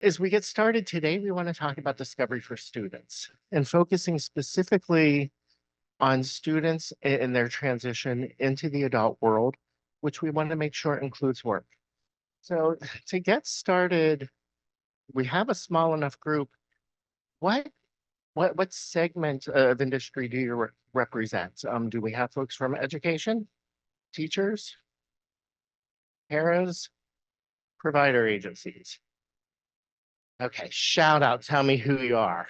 As we get started today, we want to talk about discovery for students and focusing specifically on students in their transition into the adult world, which we want to make sure includes work. So to get started, we have a small enough group. What what segment of industry do you represent? Do we have folks from education, teachers, paras, provider agencies? Okay, shout out, tell me who you are.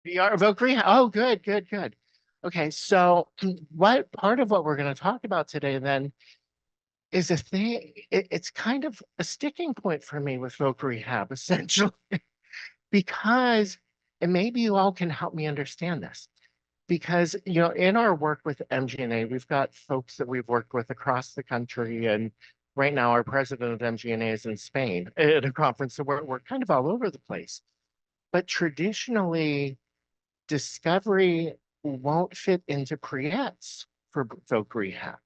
VR Valkyrie. Oh, good, good, good. Okay, so what part of what we're going to talk about today then is a thing, it's kind of a sticking point for me with voc rehab, essentially, because, and maybe you all can help me understand this, because, in our work with MGNA, we've got folks that we've worked with across the country, and right now our president of MGNA is in Spain at a conference, so we're kind of all over the place. But traditionally, discovery won't fit into pre-eds for voc rehab.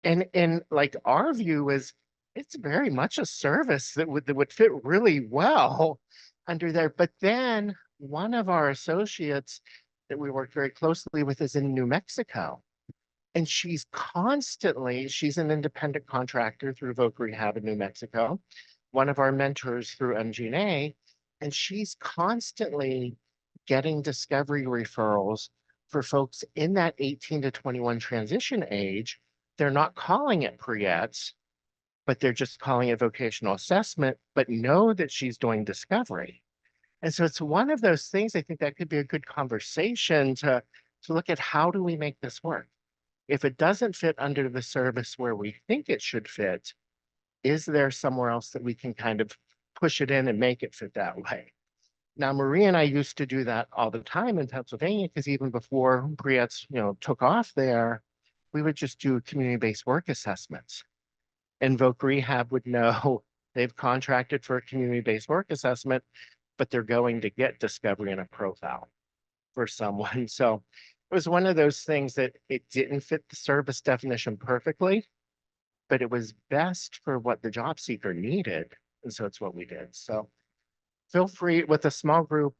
And like our view is it's very much a service that would fit really well under there. But then one of our associates that we work very closely with is in New Mexico. And she's an independent contractor through voc rehab in New Mexico, one of our mentors through MGNA, and she's constantly getting discovery referrals for folks in that 18 to 21 transition age. They're not calling it pre-eds, but they're just calling it vocational assessment, but know that she's doing discovery. And so it's one of those things I think that could be a good conversation to look at how do we make this work? If it doesn't fit under the service where we think it should fit, is there somewhere else that we can kind of push it in and make it fit that way? Now, Marie and I used to do that all the time in Pennsylvania, because even before pre-eds, took off there, we would just do community-based work assessments. And voc rehab would know they've contracted for a community-based work assessment, but they're going to get discovery in a profile for someone. So it was one of those things that it didn't fit the service definition perfectly, but it was best for what the job seeker needed. And so it's what we did. So feel free with a small group.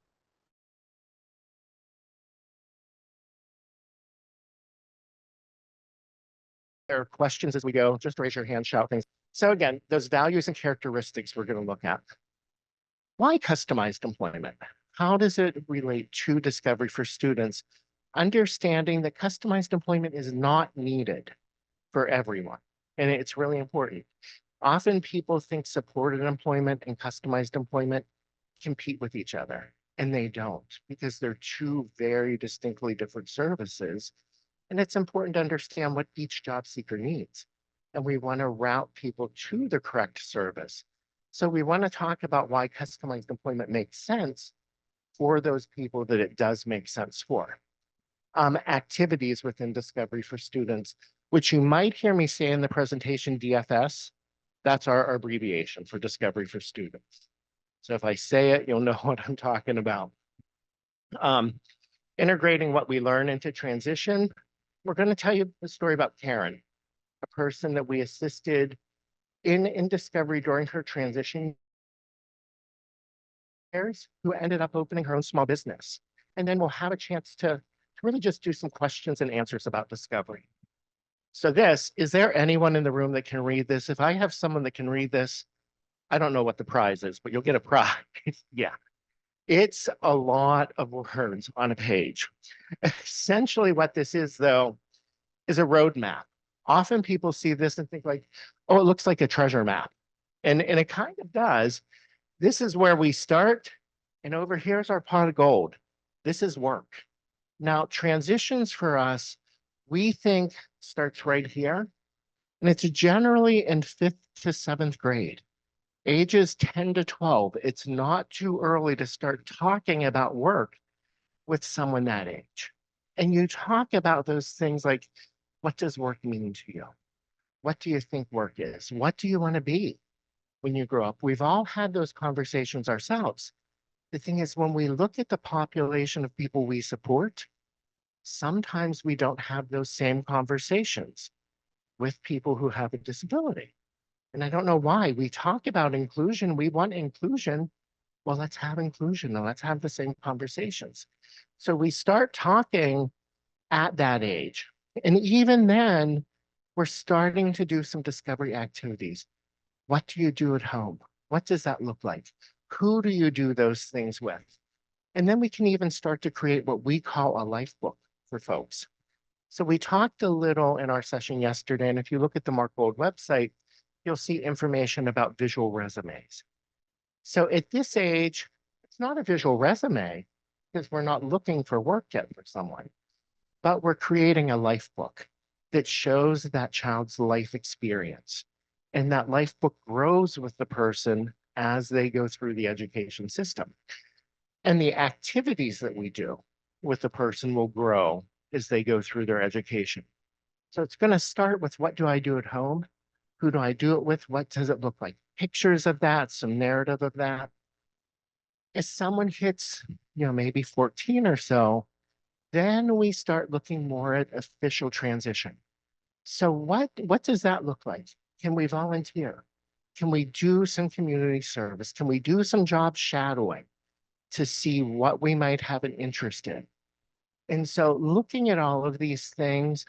There are questions as we go, just raise your hand, shout things. So again, those values and characteristics we're going to look at. Why customized employment? How does it relate to discovery for students? Understanding that customized employment is not needed for everyone. And it's really important. Often people think supported employment and customized employment compete with each other, and they don't, because they're two very distinctly different services. And it's important to understand what each job seeker needs. And we want to route people to the correct service. So we want to talk about why customized employment makes sense for those people that it does make sense for. Activities within discovery for students, which you might hear me say in the presentation, DFS, that's our abbreviation for discovery for students. So if I say it, you'll know what I'm talking about. Integrating what we learn into transition. We're going to tell you the story about Karen, a person that we assisted in discovery during her transition years, who ended up opening her own small business. And then we'll have a chance to really just do some questions and answers about discovery. So is there anyone in the room that can read this? If I have someone that can read this, I don't know what the prize is, but you'll get a prize. Yeah. It's a lot of words on a page. Essentially what this is, though, is a roadmap. Often people see this and think like, oh, it looks like a treasure map. And it kind of does. This is where we start. And over here's our pot of gold. This is work. Now, transitions for us, we think starts right here. And it's generally in 5th to 7th grade. Ages 10 to 12, it's not too early to start talking about work with someone that age. And you talk about those things like, what does work mean to you? What do you think work is? What do you want to be when you grow up? We've all had those conversations ourselves. The thing is, when we look at the population of people we support, sometimes we don't have those same conversations with people who have a disability. And I don't know why. We talk about inclusion, we want inclusion. Well, let's have inclusion and let's have the same conversations. So we start talking at that age. And even then, we're starting to do some discovery activities. What do you do at home? What does that look like? Who do you do those things with? And then we can even start to create what we call a life book for folks. So we talked a little in our session yesterday, and if you look at the Marc website, you'll see information about visual resumes. So at this age, it's not a visual resume because we're not looking for work yet for someone, but we're creating a life book that shows that child's life experience. And that life book grows with the person as they go through the education system. And the activities that we do with the person will grow as they go through their education. So it's going to start with what do I do at home? Who do I do it with? What does it look like? Pictures of that, some narrative of that. As someone hits, maybe 14 or so, then we start looking more at official transition. So what does that look like? Can we volunteer? Can we do some community service? Can we do some job shadowing to see what we might have an interest in? And so looking at all of these things,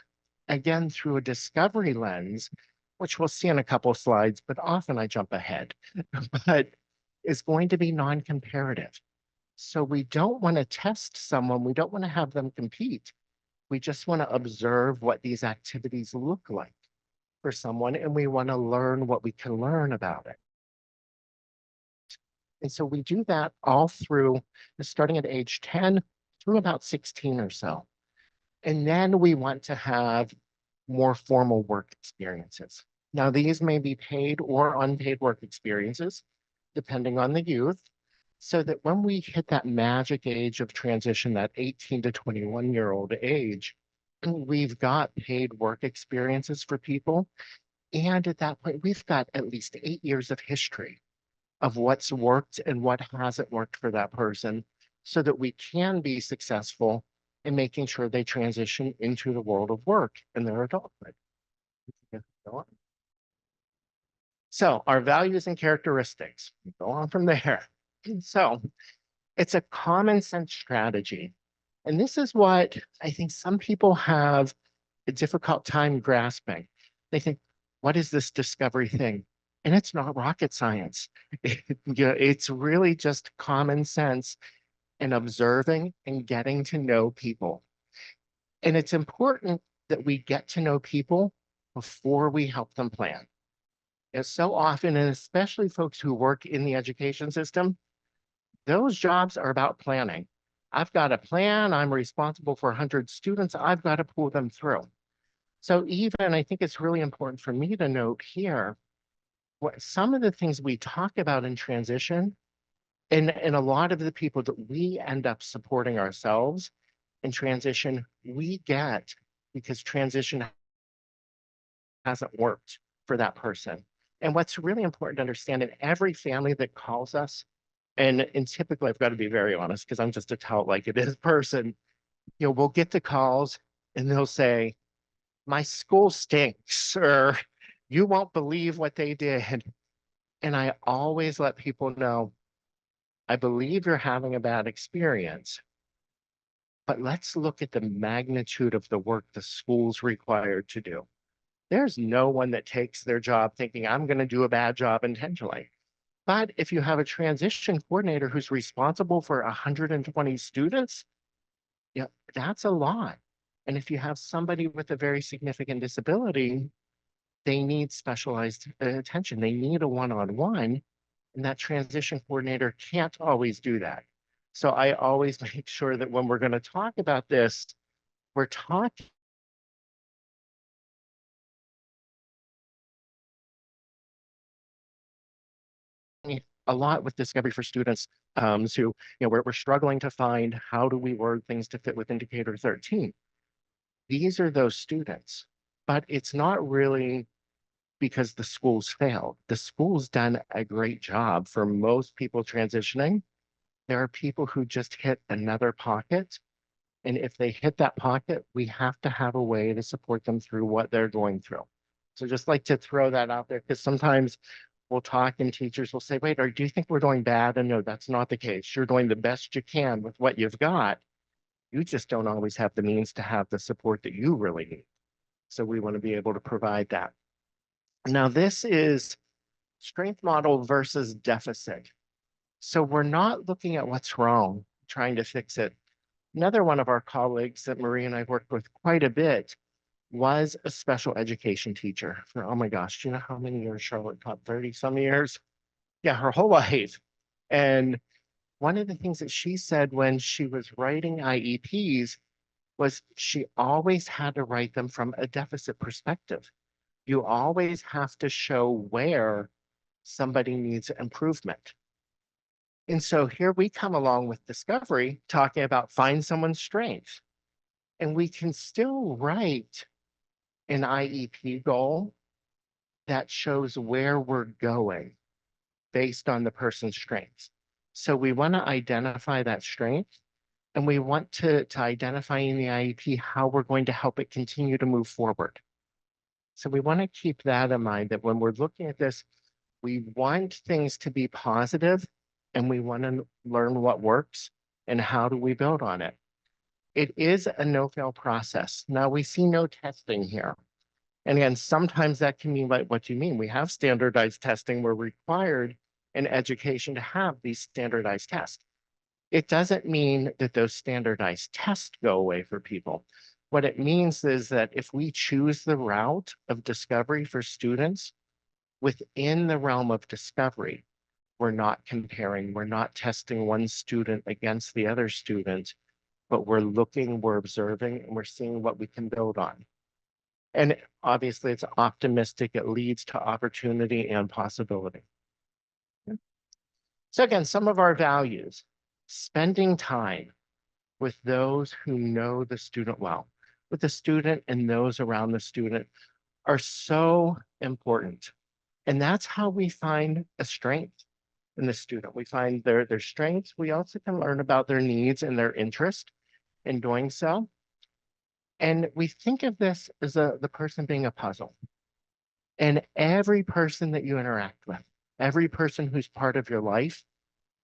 again, through a discovery lens, which we'll see in a couple of slides, but often I jump ahead, but is going to be non-comparative. So we don't want to test someone. We don't want to have them compete. We just want to observe what these activities look like for someone, and we want to learn what we can learn about it. And so we do that all through, starting at age 10 through about 16 or so. And then we want to have more formal work experiences. Now, these may be paid or unpaid work experiences, depending on the youth, so that when we hit that magic age of transition, that 18 to 21-year-old age, we've got paid work experiences for people. And at that point, we've got at least 8 years of history of what's worked and what hasn't worked for that person so that we can be successful in making sure they transition into the world of work in their adulthood. So our values and characteristics, go on from there. So it's a common sense strategy. And this is what I think some people have a difficult time grasping. They think, what is this discovery thing? And it's not rocket science. It's really just common sense and observing and getting to know people. And it's important that we get to know people before we help them plan. As so often, and especially folks who work in the education system, those jobs are about planning. I've got a plan. I'm responsible for 100 students. I've got to pull them through. So even I think it's really important for me to note here what some of the things we talk about in transition and a lot of the people that we end up supporting ourselves in transition, we get because transition hasn't worked for that person. And what's really important to understand in every family that calls us, and typically I've got to be very honest because I'm just a tell it like it is person, we'll get the calls and they'll say, my school stinks, or you won't believe what they did. And I always let people know, I believe you're having a bad experience, but let's look at the magnitude of the work the school's required to do. There's no one that takes their job thinking, I'm going to do a bad job intentionally. But if you have a transition coordinator who's responsible for 120 students, yeah, that's a lot. And if you have somebody with a very significant disability, they need specialized attention. They need a one-on-one, and that transition coordinator can't always do that. So I always make sure that when we're going to talk about this, we're talking a lot with discovery for students who, we're struggling to find how do we word things to fit with indicator 13. These are those students, but it's not really because the school's failed. The school's done a great job for most people transitioning. There are people who just hit another pocket. And if they hit that pocket, we have to have a way to support them through what they're going through. So just like to throw that out there because sometimes we'll talk and teachers will say, wait, or do you think we're doing bad? And no, that's not the case. You're doing the best you can with what you've got. You just don't always have the means to have the support that you really need. So we want to be able to provide that. Now, this is strength model versus deficit. So we're not looking at what's wrong, trying to fix it. Another one of our colleagues that Marie and I worked with quite a bit was a special education teacher for, oh my gosh, do you know how many years Charlotte taught? 30 some years? Yeah, her whole life. And one of the things that she said when she was writing IEPs was she always had to write them from a deficit perspective. You always have to show where somebody needs improvement. And so here we come along with Discovery talking about find someone's strength. And we can still write an IEP goal that shows where we're going based on the person's strengths. So we want to identify that strength and we want to identify in the IEP how we're going to help it continue to move forward. So we want to keep that in mind that when we're looking at this, we want things to be positive and we want to learn what works and how do we build on it. It is a no-fail process. Now we see no testing here. And again, sometimes that can mean like, what do you mean? We have standardized testing. We're required in education to have these standardized tests. It doesn't mean that those standardized tests go away for people. What it means is that if we choose the route of discovery for students within the realm of discovery, we're not comparing, we're not testing one student against the other student, but we're looking, we're observing, and we're seeing what we can build on. And obviously it's optimistic, it leads to opportunity and possibility. So again, some of our values, spending time with those who know the student well, with the student and those around the student are so important. And that's how we find a strength in the student. We find their strengths. We also can learn about their needs and their interest in doing so. And we think of this as the person being a puzzle. And every person that you interact with, every person who's part of your life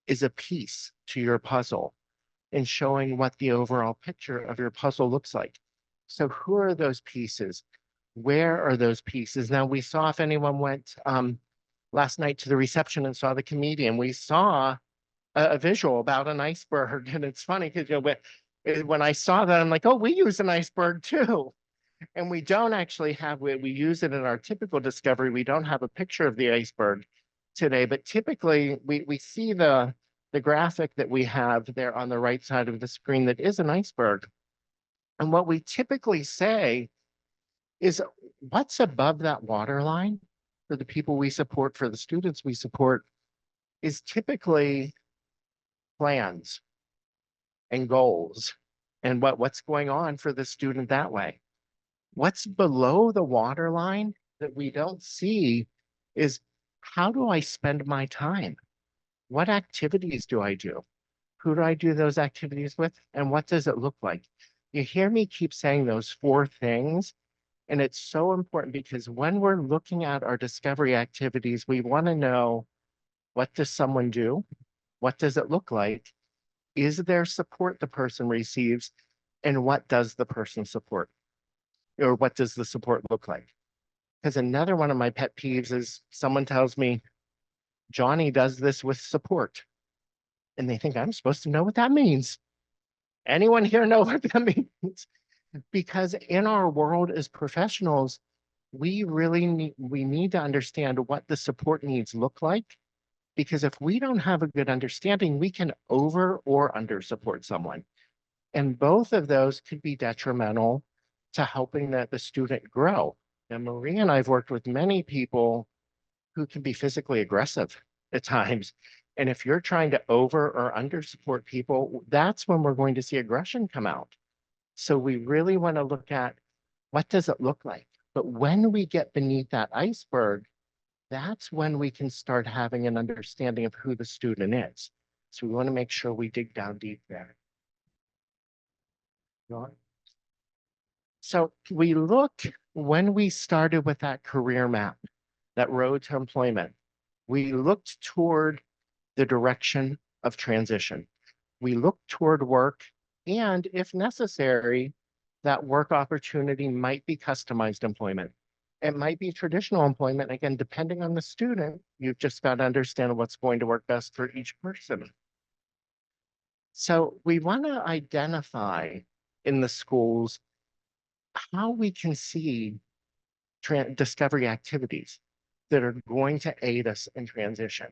is a piece to your puzzle in showing what the overall picture of your puzzle looks like. So who are those pieces? Where are those pieces? Now we saw if anyone went last night to the reception and saw the comedian, we saw a visual about an iceberg. And it's funny because when I saw that, I'm like, oh, we use an iceberg too. And we don't actually have, we use it in our typical discovery. We don't have a picture of the iceberg today, but typically we see the graphic that we have there on the right side of the screen that is an iceberg. And what we typically say is what's above that water line for the people we support, for the students we support, is typically plans and goals and what's going on for the student that way. What's below the water line that we don't see is how do I spend my time? What activities do I do? Who do I do those activities with? And what does it look like? You hear me keep saying those four things. And it's so important because when we're looking at our discovery activities, we want to know what does someone do? What does it look like? Is there support the person receives? And what does the person support? Or what does the support look like? Because another one of my pet peeves is someone tells me, Johnny does this with support. And they think I'm supposed to know what that means. Anyone here know what that means? Because in our world as professionals, we need to understand what the support needs look like. Because if we don't have a good understanding, we can over or under support someone. And both of those could be detrimental to helping the student grow. And Marie and I've worked with many people who can be physically aggressive at times. And if you're trying to over or under support people, that's when we're going to see aggression come out. So we really want to look at what does it look like? But when we get beneath that iceberg, that's when we can start having an understanding of who the student is. So we want to make sure we dig down deep there. So we look when we started with that career map, that road to employment, we looked toward the direction of transition. We looked toward work, and if necessary, that work opportunity might be customized employment. It might be traditional employment. Again, depending on the student, you've just got to understand what's going to work best for each person. So we want to identify in the schools how we can see discovery activities that are going to aid us in transition,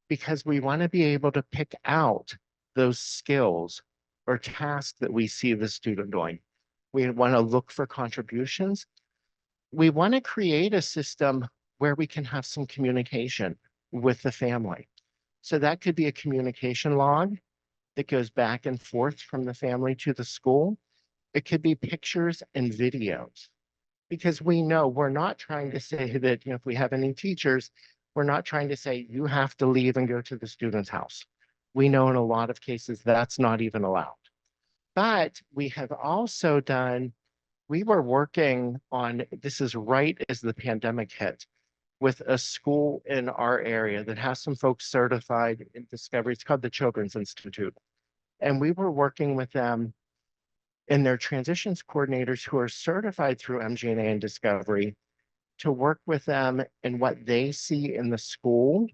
because we want to be able to pick out those skills or tasks that we see the student doing. We want to look for contributions. We want to create a system where we can have some communication with the family. So that could be a communication log that goes back and forth from the family to the school. It could be pictures and videos, because we know we're not trying to say that, if we have any teachers, we're not trying to say you have to leave and go to the student's house. We know in a lot of cases that's not even allowed. But we have also done, we were working on, this is right as the pandemic hit, with a school in our area that has some folks certified in discovery. It's called the Children's Institute. And we were working with them and their transitions coordinators who are certified through MGNA and Discovery to work with them in what they see in the school.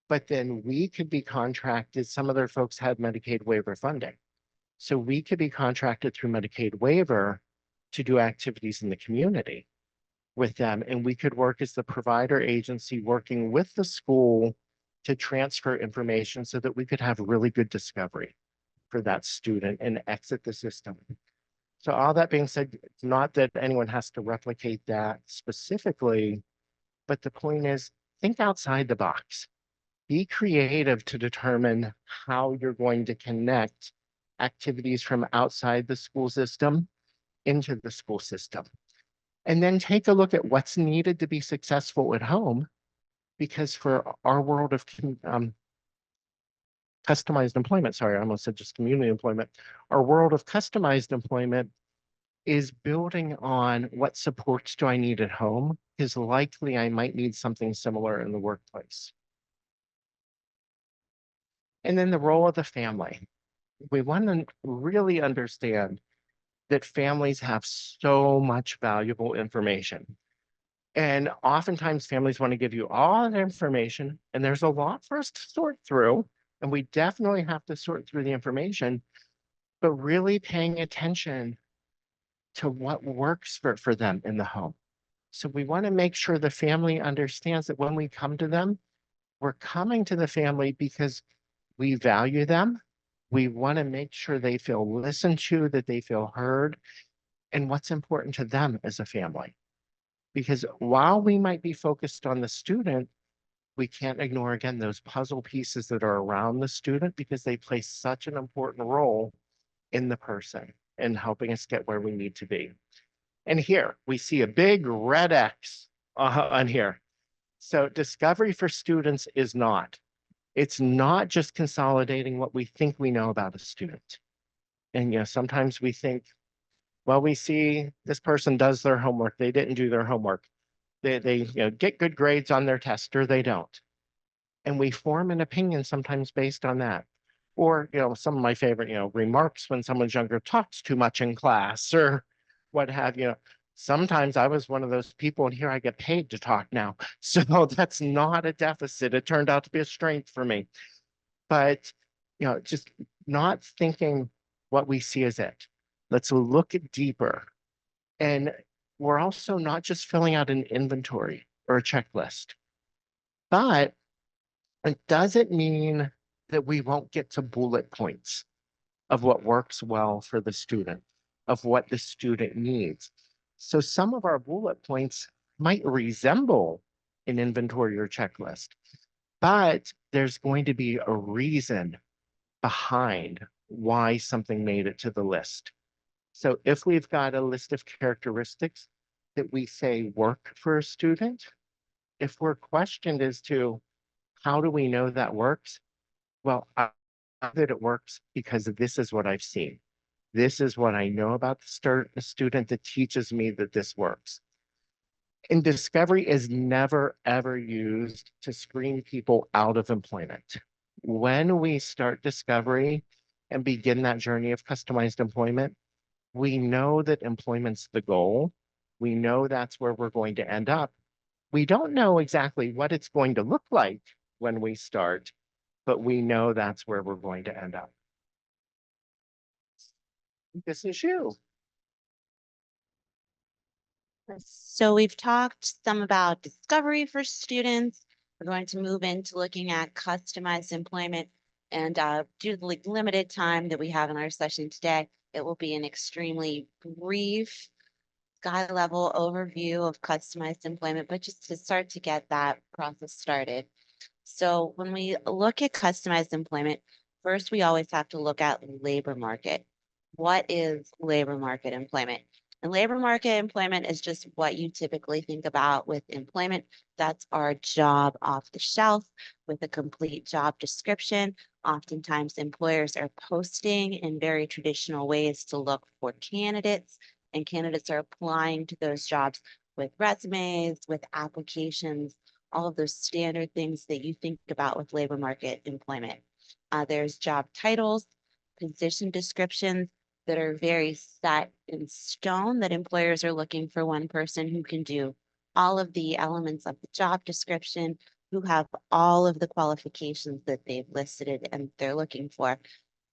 But then we could be contracted. Some of their folks had Medicaid waiver funding. So we could be contracted through Medicaid waiver to do activities in the community with them. And we could work as the provider agency working with the school to transfer information so that we could have really good discovery for that student and exit the system. So all that being said, it's not that anyone has to replicate that specifically, but the point is, think outside the box. Be creative to determine how you're going to connect activities from outside the school system into the school system. And then take a look at what's needed to be successful at home, because for our world of customized employment, sorry, I almost said just community employment, our world of customized employment is building on what supports do I need at home, because likely I might need something similar in the workplace. And then the role of the family. We want to really understand that families have so much valuable information. And oftentimes families want to give you all the information, and there's a lot for us to sort through. And we definitely have to sort through the information, but really paying attention to what works for them in the home. So we want to make sure the family understands that when we come to them, we're coming to the family because we value them. We want to make sure they feel listened to, that they feel heard, and what's important to them as a family. Because while we might be focused on the student, we can't ignore, again, those puzzle pieces that are around the student, because they play such an important role in the person and helping us get where we need to be. And here we see a big red X on here. So discovery for students is not. It's not just consolidating what we think we know about a student. And sometimes we think, well, we see this person does their homework. They didn't do their homework. They get good grades on their test, or they don't. And we form an opinion sometimes based on that. Or, some of my favorite, remarks when someone's younger talks too much in class or what have you. Sometimes I was one of those people, and here I get paid to talk now. So that's not a deficit. It turned out to be a strength for me. But, just not thinking what we see as it. Let's look at deeper. And we're also not just filling out an inventory or a checklist, but it doesn't mean that we won't get to bullet points of what works well for the student, of what the student needs. So some of our bullet points might resemble an inventory or checklist, but there's going to be a reason behind why something made it to the list. So if we've got a list of characteristics that we say work for a student, if we're questioned as to how do we know that works? Well, I know that it works because this is what I've seen. This is what I know about the student that teaches me that this works. And discovery is never, ever used to screen people out of employment. When we start discovery and begin that journey of customized employment, we know that employment's the goal. We know that's where we're going to end up. We don't know exactly what it's going to look like when we start, but we know that's where we're going to end up. This is you. So we've talked some about discovery for students. We're going to move into looking at customized employment. And due to the limited time that we have in our session today, it will be an extremely brief, sky level overview of customized employment, but just to start to get that process started. So when we look at customized employment, first we always have to look at labor market. What is labor market employment? And labor market employment is just what you typically think about with employment. That's our job off the shelf with a complete job description. Oftentimes employers are posting in very traditional ways to look for candidates, and candidates are applying to those jobs with resumes, with applications, all of those standard things that you think about with labor market employment. There's job titles, position descriptions that are very set in stone, that employers are looking for one person who can do all of the elements of the job description, who have all of the qualifications that they've listed and they're looking for.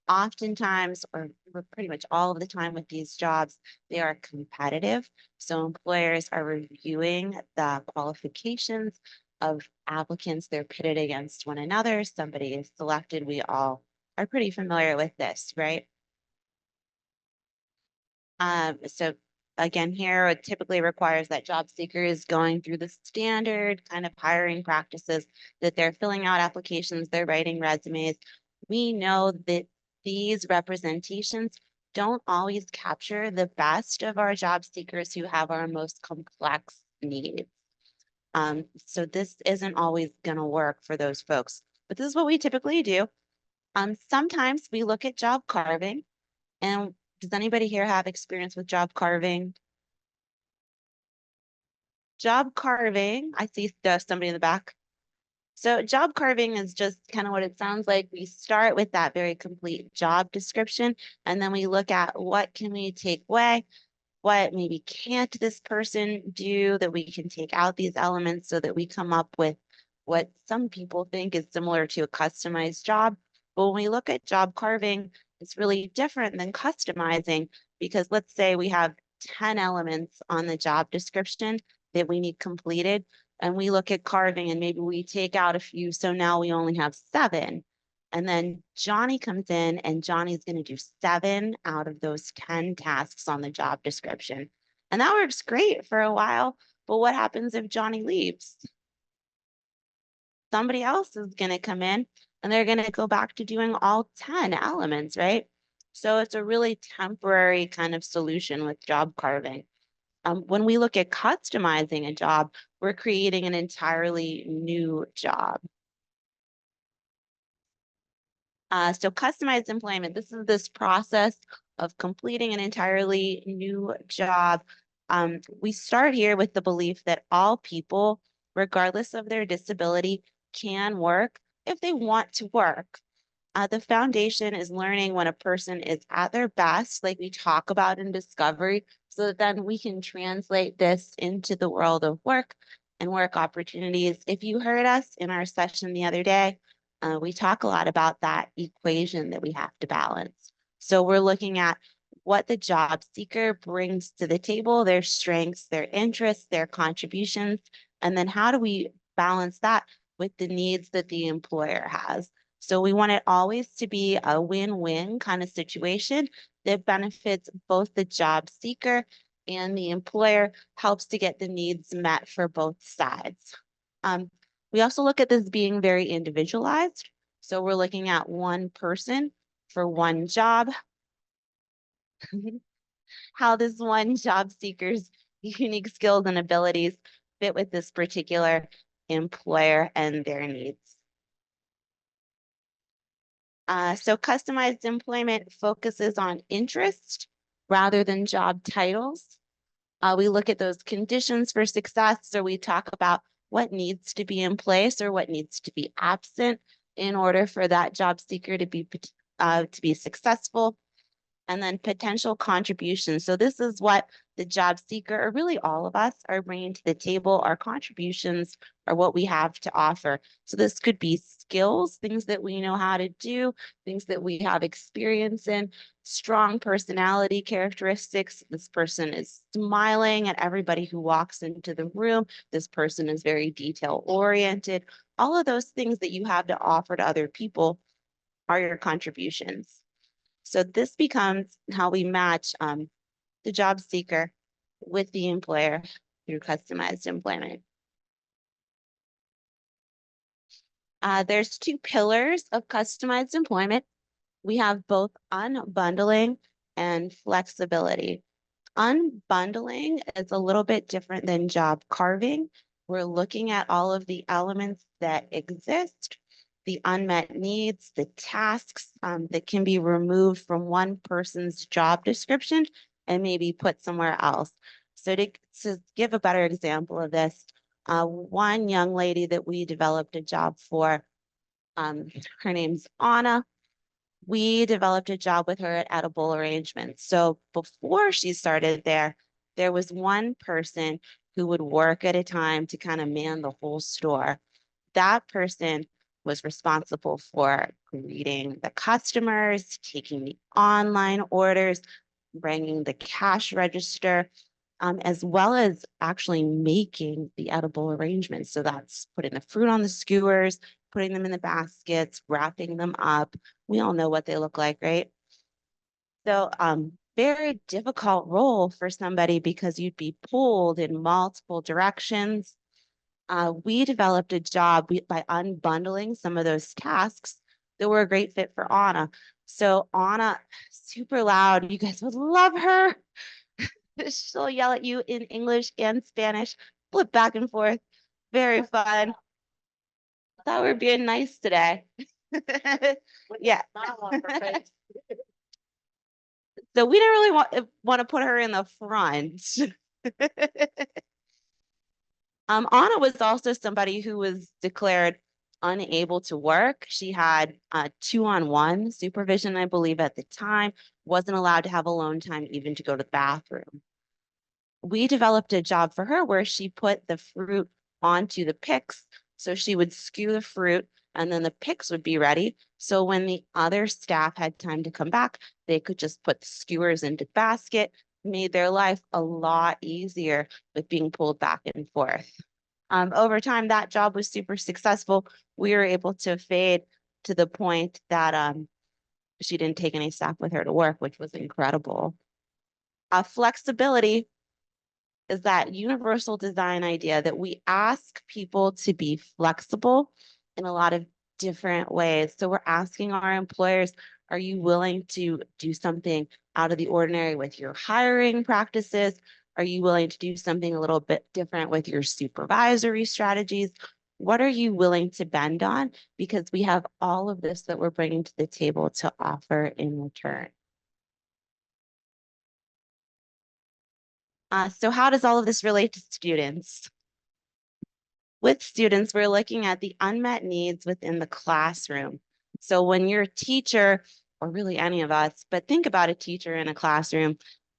Oftentimes, or pretty much all of the time with these jobs, they are competitive. So employers are reviewing the qualifications of applicants. They're pitted against one another. Somebody is selected. We all are pretty familiar with this, right? So again, here it typically requires that job seeker is going through the standard kind of hiring practices, that they're filling out applications, they're writing resumes. We know that these representations don't always capture the best of our job seekers who have our most complex needs. So this isn't always going to work for those folks, but this is what we typically do. Sometimes we look at job carving, and does anybody here have experience with job carving? Job carving, I see somebody in the back. So job carving is just kind of what it sounds like. We start with that very complete job description, and then we look at what can we take away, what maybe can't this person do, that we can take out these elements so that we come up with what some people think is similar to a customized job. But when we look at job carving, it's really different than customizing, because let's say we have 10 elements on the job description that we need completed, and we look at carving and maybe we take out a few, so now we only have 7. And then Johnny comes in and Johnny's going to do 7 out of those 10 tasks on the job description. And that works great for a while. But what happens if Johnny leaves? Somebody else is going to come in and they're going to go back to doing all 10 elements, right? So it's a really temporary kind of solution with job carving. When we look at customizing a job, we're creating an entirely new job. So customized employment, this is this process of completing an entirely new job. We start here with the belief that all people, regardless of their disability, can work if they want to work. The foundation is learning when a person is at their best, like we talk about in discovery, so that then we can translate this into the world of work and work opportunities. If you heard us in our session the other day, we talk a lot about that equation that we have to balance. So we're looking at what the job seeker brings to the table, their strengths, their interests, their contributions, and then how do we balance that with the needs that the employer has. So we want it always to be a win-win kind of situation that benefits both the job seeker and the employer, helps to get the needs met for both sides. We also look at this being very individualized. So we're looking at one person for one job. How this one job seeker's unique skills and abilities fit with this particular employer and their needs. So customized employment focuses on interest rather than job titles. We look at those conditions for success, or we talk about what needs to be in place or what needs to be absent in order for that job seeker to be successful. And then potential contributions. So this is what the job seeker, or really all of us, are bringing to the table. Our contributions are what we have to offer. So this could be skills, things that we know how to do, things that we have experience in, strong personality characteristics. This person is smiling at everybody who walks into the room. This person is very detail oriented. All of those things that you have to offer to other people are your contributions. So this becomes how we match the job seeker with the employer through customized employment. There's two pillars of customized employment. We have both unbundling and flexibility. Unbundling is a little bit different than job carving. We're looking at all of the elements that exist, the unmet needs, the tasks that can be removed from one person's job description and maybe put somewhere else. So to give a better example of this, one young lady that we developed a job for, her name's Anna. We developed a job with her at Edible Arrangements. So before she started there was one person who would work at a time to kind of man the whole store. That person was responsible for greeting the customers, taking the online orders, bringing the cash register, as well as actually making the edible arrangements. So that's putting the fruit on the skewers, putting them in the baskets, wrapping them up. We all know what they look like, right? So, very difficult role for somebody because you'd be pulled in multiple directions. We developed a job by unbundling some of those tasks that were a great fit for Anna. So Anna, super loud. You guys would love her. She'll yell at you in English and Spanish, flip back and forth. Very fun. Thought we were being nice today. Yeah. So we didn't really want to put her in the front. Anna was also somebody who was declared unable to work. She had 2-on-1 supervision, I believe, at the time, wasn't allowed to have alone time even to go to the bathroom. We developed a job for her where she put the fruit onto the picks. So she would skew the fruit and then the picks would be ready. So when the other staff had time to come back, they could just put the skewers into the basket, made their life a lot easier with being pulled back and forth. Over time, that job was super successful. We were able to fade to the point that she didn't take any staff with her to work, which was incredible. Flexibility is that universal design idea that we ask people to be flexible in a lot of different ways. So we're asking our employers, are you willing to do something out of the ordinary with your hiring practices? Are you willing to do something a little bit different with your supervisory strategies? What are you willing to bend on? Because we have all of this that we're bringing to the table to offer in return. So how does all of this relate to students? With students, we're looking at the unmet needs within the classroom. So when you're a teacher, or really any of us, but think about a teacher in a classroom,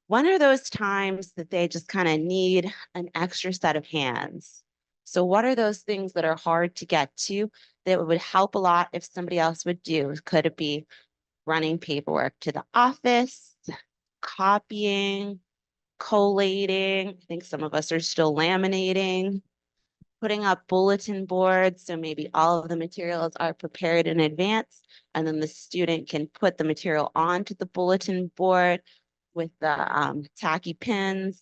when are those times that they just kind of need an extra set of hands? So what are those things that are hard to get to that would help a lot if somebody else would do? Could it be running paperwork to the office, copying, collating? I think some of us are still laminating, putting up bulletin boards. So maybe all of the materials are prepared in advance, and then the student can put the material onto the bulletin board with the tacky pins,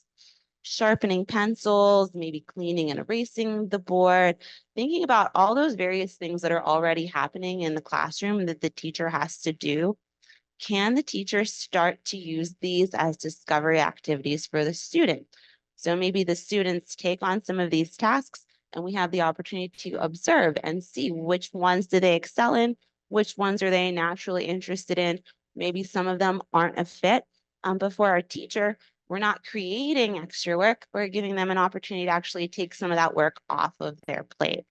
sharpening pencils, maybe cleaning and erasing the board, thinking about all those various things that are already happening in the classroom that the teacher has to do. Can the teacher start to use these as discovery activities for the student? So maybe the students take on some of these tasks and we have the opportunity to observe and see which ones do they excel in, which ones are they naturally interested in. Maybe some of them aren't a fit. But for our teacher, we're not creating extra work. We're giving them an opportunity to actually take some of that work off of their plate.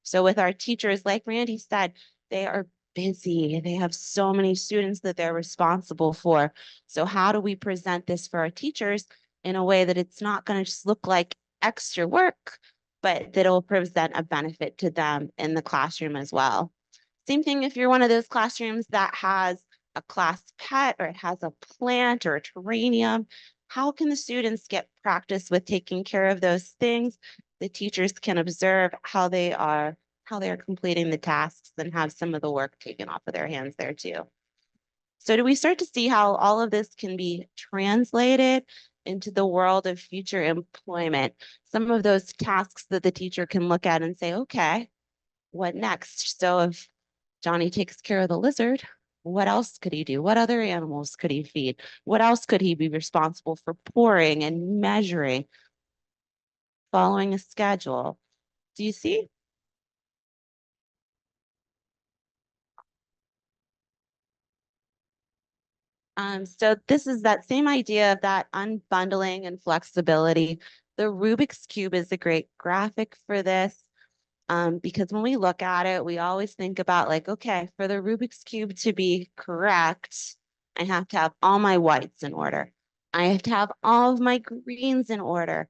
So with our teachers, like Randy said, they are busy. They have so many students that they're responsible for. So how do we present this for our teachers in a way that it's not going to just look like extra work, but that will present a benefit to them in the classroom as well? Same thing if you're one of those classrooms that has a class pet or it has a plant or a terrarium. How can the students get practice with taking care of those things? The teachers can observe how they are completing the tasks and have some of the work taken off of their hands there too. So do we start to see how all of this can be translated into the world of future employment? Some of those tasks that the teacher can look at and say, okay, what next? So if Johnny takes care of the lizard, what else could he do? What other animals could he feed? What else could he be responsible for pouring and measuring, following a schedule? Do you see? So this is that same idea of that unbundling and flexibility. The Rubik's Cube is a great graphic for this. Because when we look at it, we always think about like, okay, for the Rubik's Cube to be correct, I have to have all my whites in order. I have to have all of my greens in order.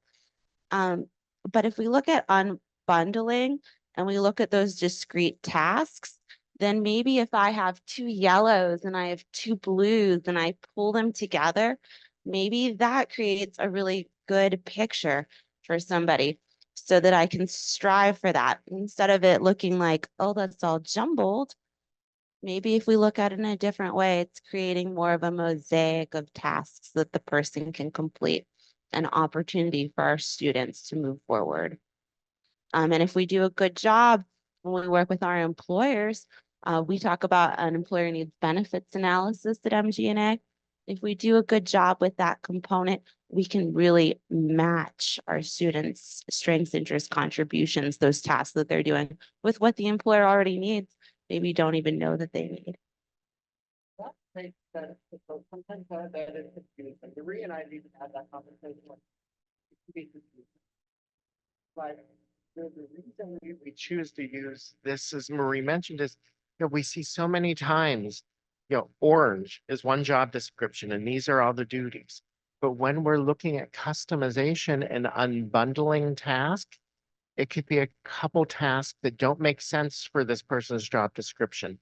Um, but if we look at unbundling and we look at those discrete tasks, then maybe if I have two yellows and I have two blues and I pull them together, maybe that creates a really good picture for somebody so that I can strive for that instead of it looking like, oh, that's all jumbled. Maybe if we look at it in a different way, it's creating more of a mosaic of tasks that the person can complete, an opportunity for our students to move forward. And if we do a good job when we work with our employers, we talk about an employer needs benefits analysis at MG&A. If we do a good job with that component, we can really match our students' strengths, interests, contributions, those tasks that they're doing with what the employer already needs, maybe don't even know that they need. That makes sense, because sometimes that is confusing. Marie and I have even had that conversation. Like, it can be confusing. But the reason we choose to use this, as Marie mentioned, is we see so many times, orange is one job description, and these are all the duties. But when we're looking at customization and unbundling tasks, it could be a couple tasks that don't make sense for this person's job description.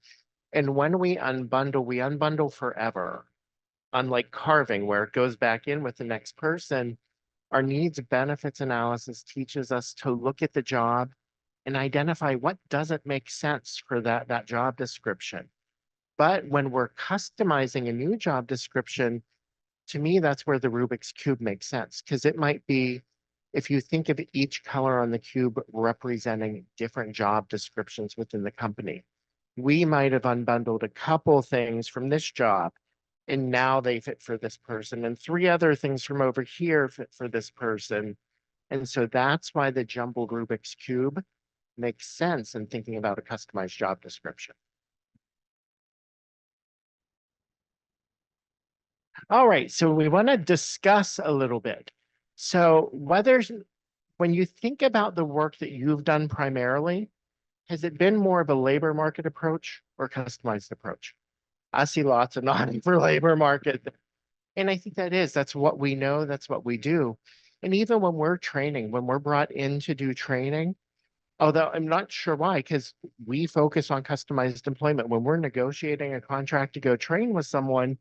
And when we unbundle forever. Unlike carving, where it goes back in with the next person, our needs benefits analysis teaches us to look at the job and identify what doesn't make sense for that job description. But when we're customizing a new job description, to me, that's where the Rubik's Cube makes sense, because it might be, if you think of each color on the cube representing different job descriptions within the company, we might have unbundled a couple things from this job, and now they fit for this person, and three other things from over here fit for this person. And so that's why the jumbled Rubik's Cube makes sense in thinking about a customized job description. All right, so we want to discuss a little bit. So when you think about the work that you've done primarily, has it been more of a labor market approach or customized approach? I see lots of nodding for labor market. And I think that's what we know, that's what we do. And even when we're training, when we're brought in to do training, although I'm not sure why, because we focus on customized employment. When we're negotiating a contract to go train with someone,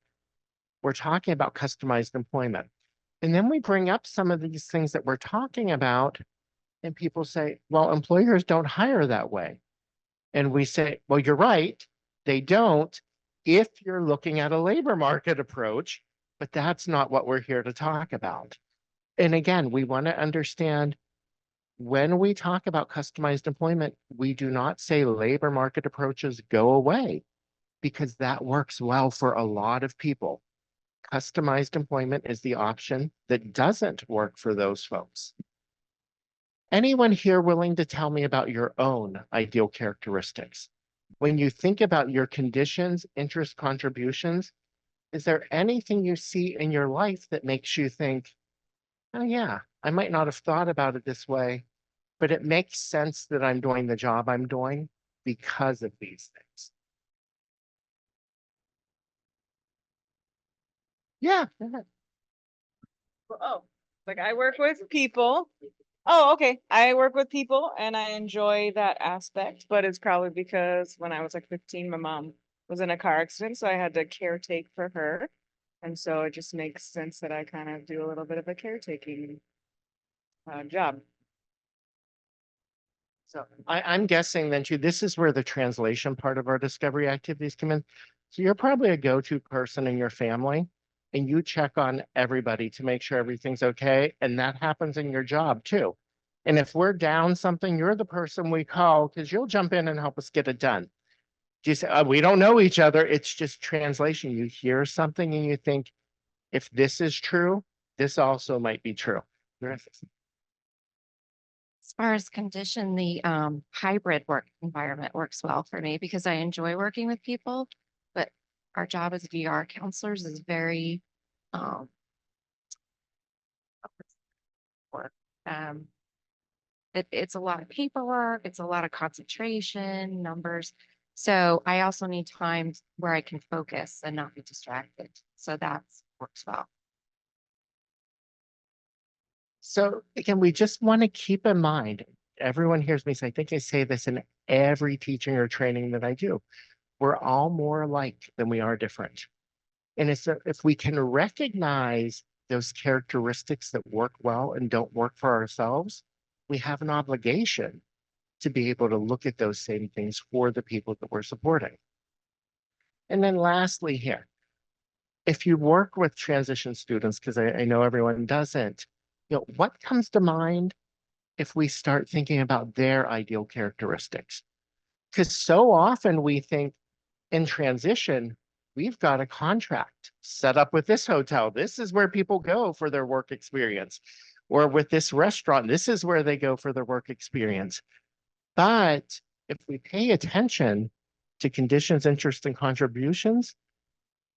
we're talking about customized employment. And then we bring up some of these things that we're talking about, and people say, well, employers don't hire that way. And we say, well, you're right, they don't if you're looking at a labor market approach, but that's not what we're here to talk about. And again, we want to understand when we talk about customized employment, we do not say labor market approaches go away, because that works well for a lot of people. Customized employment is the option that doesn't work for those folks. Anyone here willing to tell me about your own ideal characteristics? When you think about your conditions, interest, contributions, is there anything you see in your life that makes you think, oh yeah, I might not have thought about it this way, but it makes sense that I'm doing the job I'm doing because of these things? Yeah. Oh, like I work with people. Oh, okay. I work with people and I enjoy that aspect, but it's probably because when I was like 15, my mom was in a car accident, so I had to caretake for her. And so it just makes sense that I kind of do a little bit of a caretaking job. So I'm guessing then too, this is where the translation part of our discovery activities come in. So you're probably a go-to person in your family and you check on everybody to make sure everything's okay. And that happens in your job too. And if we're down something, you're the person we call because you'll jump in and help us get it done. You say, we don't know each other. It's just translation. You hear something and you think, if this is true, this also might be true. As far as condition, the hybrid work environment works well for me because I enjoy working with people, but our job as VR counselors is very um, work. It's a lot of paperwork, it's a lot of concentration, numbers. So I also need times where I can focus and not be distracted. So that works well. So again, we just want to keep in mind, everyone hears me say, I think I say this in every teaching or training that I do. We're all more alike than we are different. And if we can recognize those characteristics that work well and don't work for ourselves, we have an obligation to be able to look at those same things for the people that we're supporting. And then lastly here, if you work with transition students, because I know everyone doesn't, what comes to mind if we start thinking about their ideal characteristics? Because so often we think in transition, we've got a contract set up with this hotel. This is where people go for their work experience. Or with this restaurant, this is where they go for their work experience. But if we pay attention to conditions, interests, and contributions,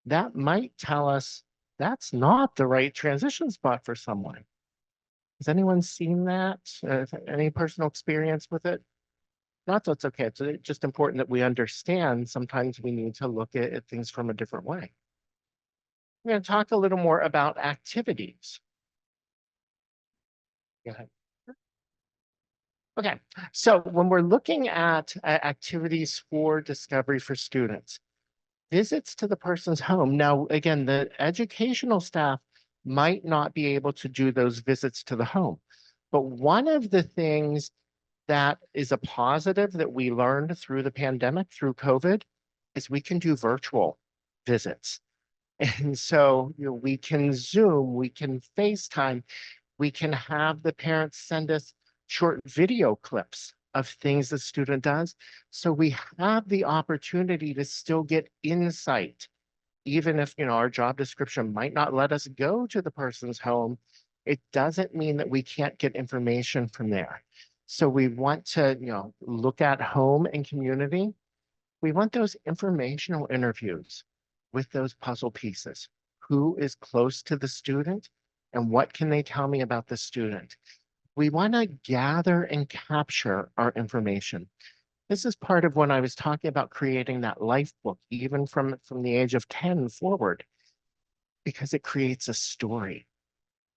that might tell us that's not the right transition spot for someone. Has anyone seen that? Any personal experience with it? Not so it's okay. It's just important that we understand sometimes we need to look at things from a different way. We're going to talk a little more about activities. Go ahead. Okay, so when we're looking at activities for discovery for students, visits to the person's home. Now, again, the educational staff might not be able to do those visits to the home. But one of the things that is a positive that we learned through the pandemic, through COVID, is we can do virtual visits. And so, we can Zoom, we can FaceTime, we can have the parents send us short video clips of things the student does. So we have the opportunity to still get insight, even if, our job description might not let us go to the person's home. It doesn't mean that we can't get information from there. So we want to, look at home and community. We want those informational interviews with those puzzle pieces. Who is close to the student and what can they tell me about the student? We want to gather and capture our information. This is part of when I was talking about creating that life book, even from the age of 10 forward, because it creates a story.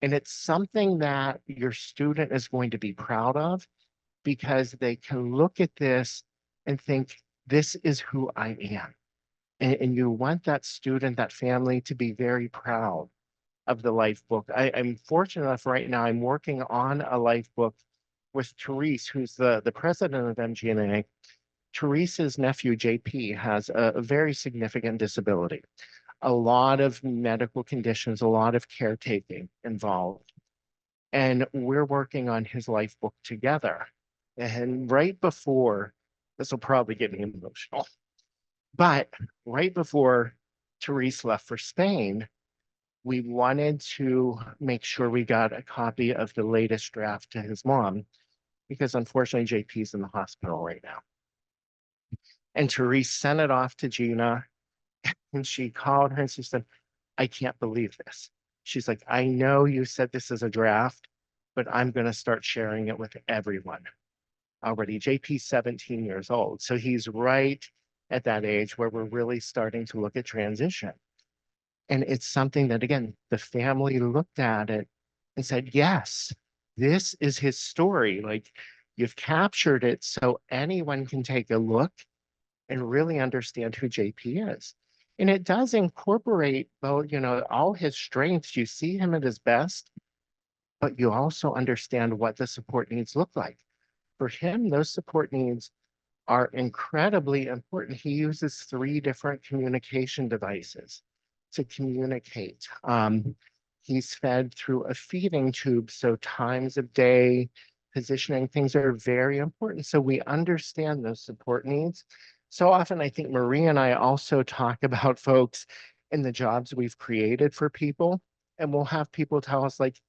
And it's something that your student is going to be proud of because they can look at this and think, this is who I am. And you want that student, that family to be very proud of the life book. I'm fortunate enough right now, I'm working on a life book with Therese, who's the president of MGNA. Therese's nephew, JP, has a very significant disability, a lot of medical conditions, a lot of caretaking involved. And we're working on his life book together. And right before, this will probably get me emotional, but right before Therese left for Spain, we wanted to make sure we got a copy of the latest draft to his mom, because unfortunately JP's in the hospital right now. And Therese sent it off to Gina, and she called her and she said, I can't believe this. She's like, I know you said this is a draft, but I'm going to start sharing it with everyone already. JP's 17 years old. So he's right at that age where we're really starting to look at transition. And it's something that, again, the family looked at it and said, yes, this is his story. Like, you've captured it so anyone can take a look and really understand who JP is. And it does incorporate both, all his strengths. You see him at his best, but you also understand what the support needs look like. For him, those support needs are incredibly important. He uses 3 different communication devices to communicate. He's fed through a feeding tube, so times of day, positioning, things are very important. So we understand those support needs. So often, I think Marie and I also talk about folks in the jobs we've created for people, and we'll have people tell us like,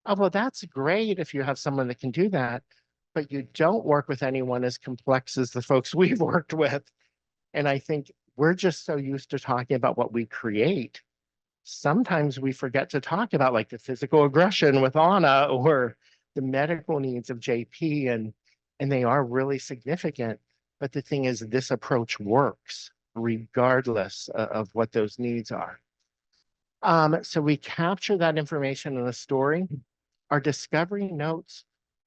oh, well, that's great if you have someone that can do that, but you don't work with anyone as complex as the folks we've worked with. And I think we're just so used to talking about what we create. Sometimes we forget to talk about like the physical aggression with Anna or the medical needs of JP, and they are really significant. But the thing is, this approach works regardless of what those needs are. So we capture that information in the story. Our discovery notes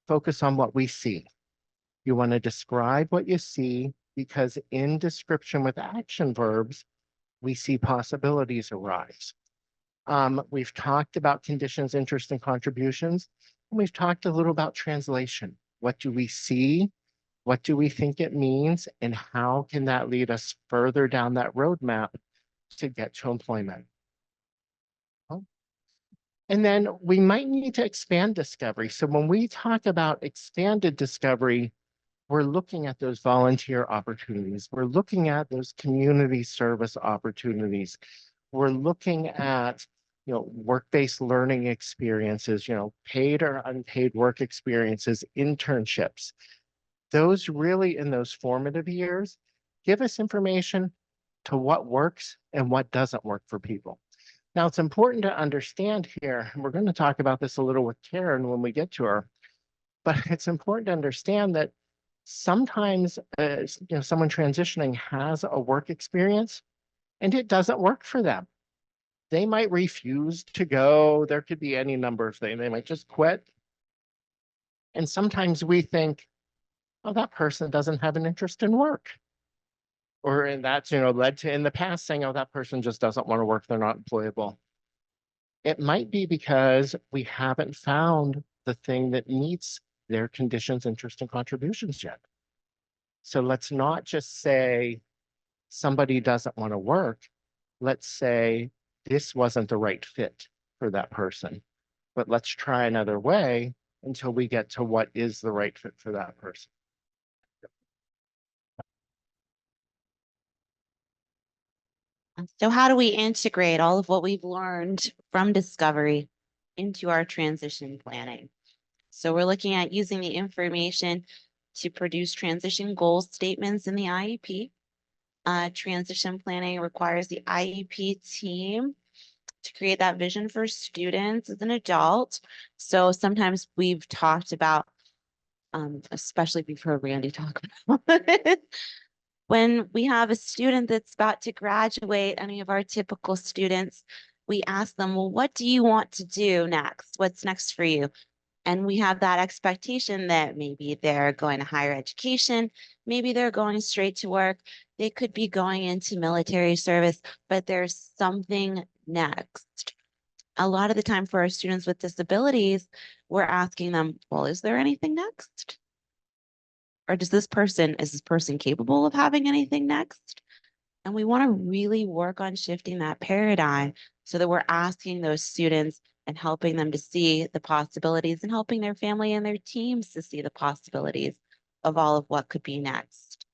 focus on what we see. You want to describe what you see because in description with action verbs, we see possibilities arise. We've talked about conditions, interests, and contributions. And we've talked a little about translation. What do we see? What do we think it means? And how can that lead us further down that roadmap to get to employment? And then we might need to expand discovery. So when we talk about expanded discovery, we're looking at those volunteer opportunities. We're looking at those community service opportunities. We're looking at, work-based learning experiences, paid or unpaid work experiences, internships. Those really in those formative years give us information to what works and what doesn't work for people. Now, it's important to understand here, and we're going to talk about this a little with Karen when we get to her, but it's important to understand that sometimes someone transitioning has a work experience and it doesn't work for them. They might refuse to go. There could be any number of things. They might just quit. And sometimes we think, oh, that person doesn't have an interest in work. And that's, led to in the past saying, oh, that person just doesn't want to work. They're not employable. It might be because we haven't found the thing that meets their conditions, interests, and contributions yet. So let's not just say somebody doesn't want to work. Let's say this wasn't the right fit for that person, but let's try another way until we get to what is the right fit for that person. So how do we integrate all of what we've learned from discovery into our transition planning? So we're looking at using the information to produce transition goal statements in the IEP. Transition planning requires the IEP team to create that vision for students as an adult. So sometimes we've talked about, especially we've heard Randy talk about it, when we have a student that's about to graduate, any of our typical students, we ask them, well, what do you want to do next? What's next for you? And we have that expectation that maybe they're going to higher education, maybe they're going straight to work, they could be going into military service, but there's something next. A lot of the time for our students with disabilities, we're asking them, well, is there anything next? Or is this person capable of having anything next? And we want to really work on shifting that paradigm so that we're asking those students and helping them to see the possibilities and helping their family and their teams to see the possibilities of all of what could be next.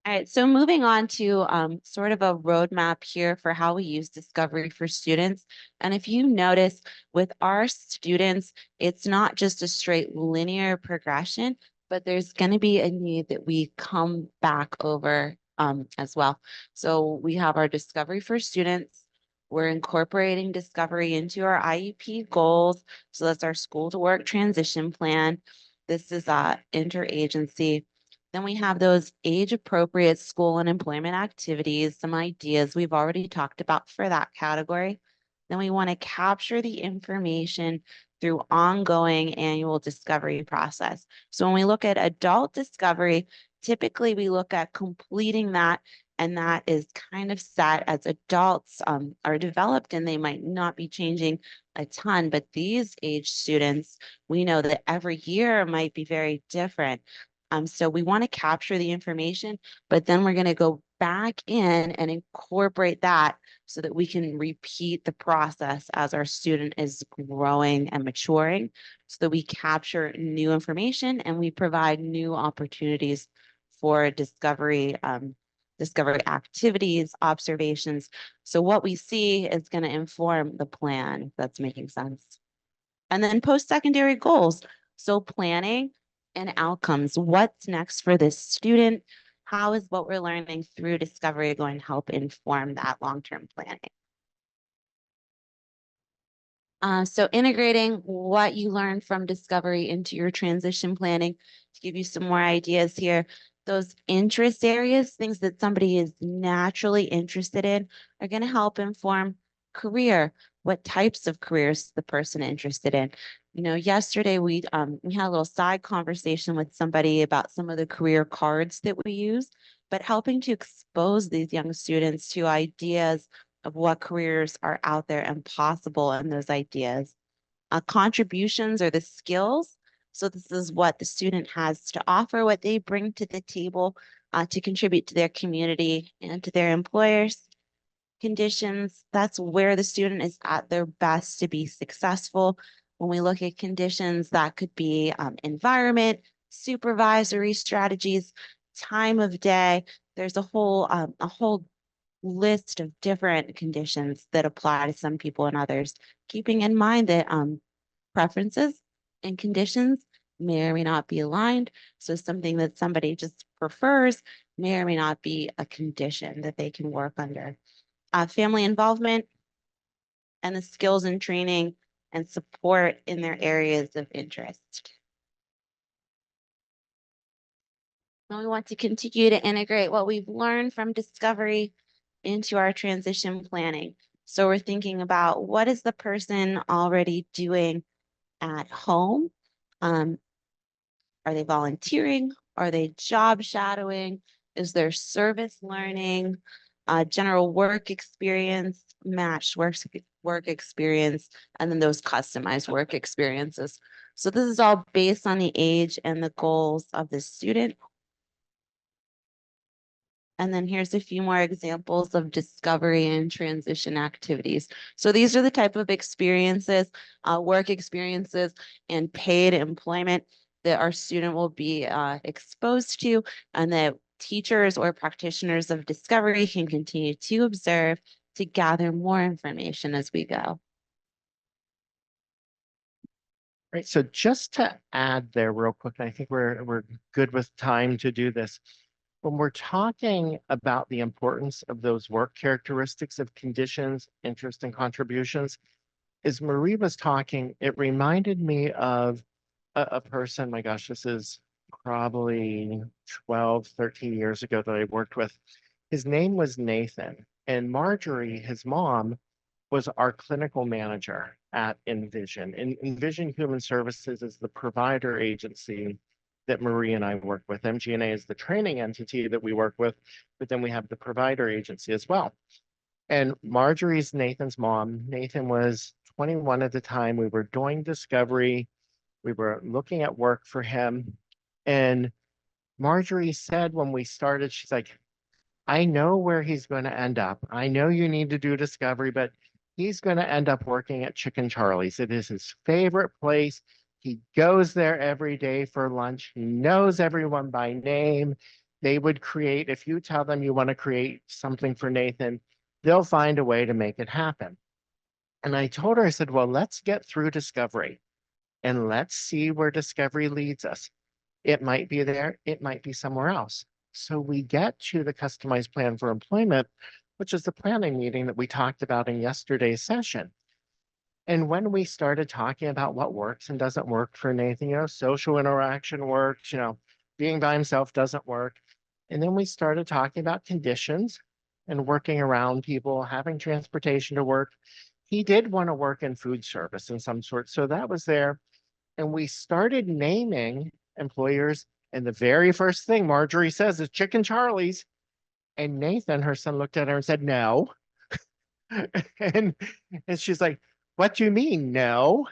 All right, so moving on to sort of a roadmap here for how we use discovery for students. And if you notice with our students, it's not just a straight linear progression, but there's going to be a need that we come back over as well. So we have our discovery for students. We're incorporating discovery into our IEP goals. So that's our school to work transition plan. This is interagency. Then we have those age appropriate school and employment activities, some ideas we've already talked about for that category. Then we want to capture the information through ongoing annual discovery process. So when we look at adult discovery, typically we look at completing that, and that is kind of set as adults are developed, and they might not be changing a ton, but these age students, we know that every year might be very different. So we want to capture the information, but then we're going to go back in and incorporate that so that we can repeat the process as our student is growing and maturing, so that we capture new information and we provide new opportunities for discovery activities, observations. So what we see is going to inform the plan, if that's making sense. And then post-secondary goals. So planning and outcomes. What's next for this student? How is what we're learning through discovery going to help inform that long-term planning? So integrating what you learned from discovery into your transition planning, to give you some more ideas here. Those interest areas, things that somebody is naturally interested in, are going to help inform career. What types of careers the person interested in? You know, yesterday we had a little side conversation with somebody about some of the career cards that we use, but helping to expose these young students to ideas of what careers are out there and possible in those ideas. Contributions are the skills. So this is what the student has to offer, what they bring to the table to contribute to their community and to their employers. Conditions, that's where the student is at their best to be successful. When we look at conditions, that could be environment, supervisory strategies, time of day. There's a whole list of different conditions that apply to some people and others, keeping in mind that preferences and conditions may or may not be aligned. So something that somebody just prefers may or may not be a condition that they can work under. Family involvement and the skills and training and support in their areas of interest. And we want to continue to integrate what we've learned from discovery into our transition planning. So we're thinking about, what is the person already doing at home? Are they volunteering? Are they job shadowing? Is there service learning, general work experience, matched work experience, and then those customized work experiences? So this is all based on the age and the goals of the student. And then here's a few more examples of discovery and transition activities. So these are the type of experiences, work experiences, and paid employment that our student will be exposed to, and that teachers or practitioners of discovery can continue to observe to gather more information as we go. Right. So just to add there real quick, I think we're good with time to do this. When we're talking about the importance of those work characteristics of conditions, interest, and contributions, as Marie was talking, it reminded me of a person, my gosh, this is probably 12, 13 years ago that I worked with. His name was Nathan, and Marjorie, his mom, was our clinical manager at Envision. And Envision Human Services is the provider agency that Marie and I work with. MGNA is the training entity that we work with, but then we have the provider agency as well. And Marjorie's Nathan's mom. Nathan was 21 at the time. We were doing discovery. We were looking at work for him. And Marjorie said when we started, she's like, I know where he's going to end up. I know you need to do discovery, but he's going to end up working at Chicken Charlie's. It is his favorite place. He goes there every day for lunch. He knows everyone by name. they would create, if you tell them you want to create something for Nathan, they'll find a way to make it happen. And I told her, I said, well, let's get through discovery and let's see where discovery leads us. It might be there, it might be somewhere else. So we get to the customized plan for employment, which is the planning meeting that we talked about in yesterday's session. And when we started talking about what works and doesn't work for Nathan, social interaction works, being by himself doesn't work. And then we started talking about conditions and working around people, having transportation to work. He did want to work in food service in some sort. So that was there. And we started naming employers. And the very first thing Marjorie says is Chicken Charlie's. And Nathan, her son, looked at her and said, no. and, and she's like, what do you mean, no?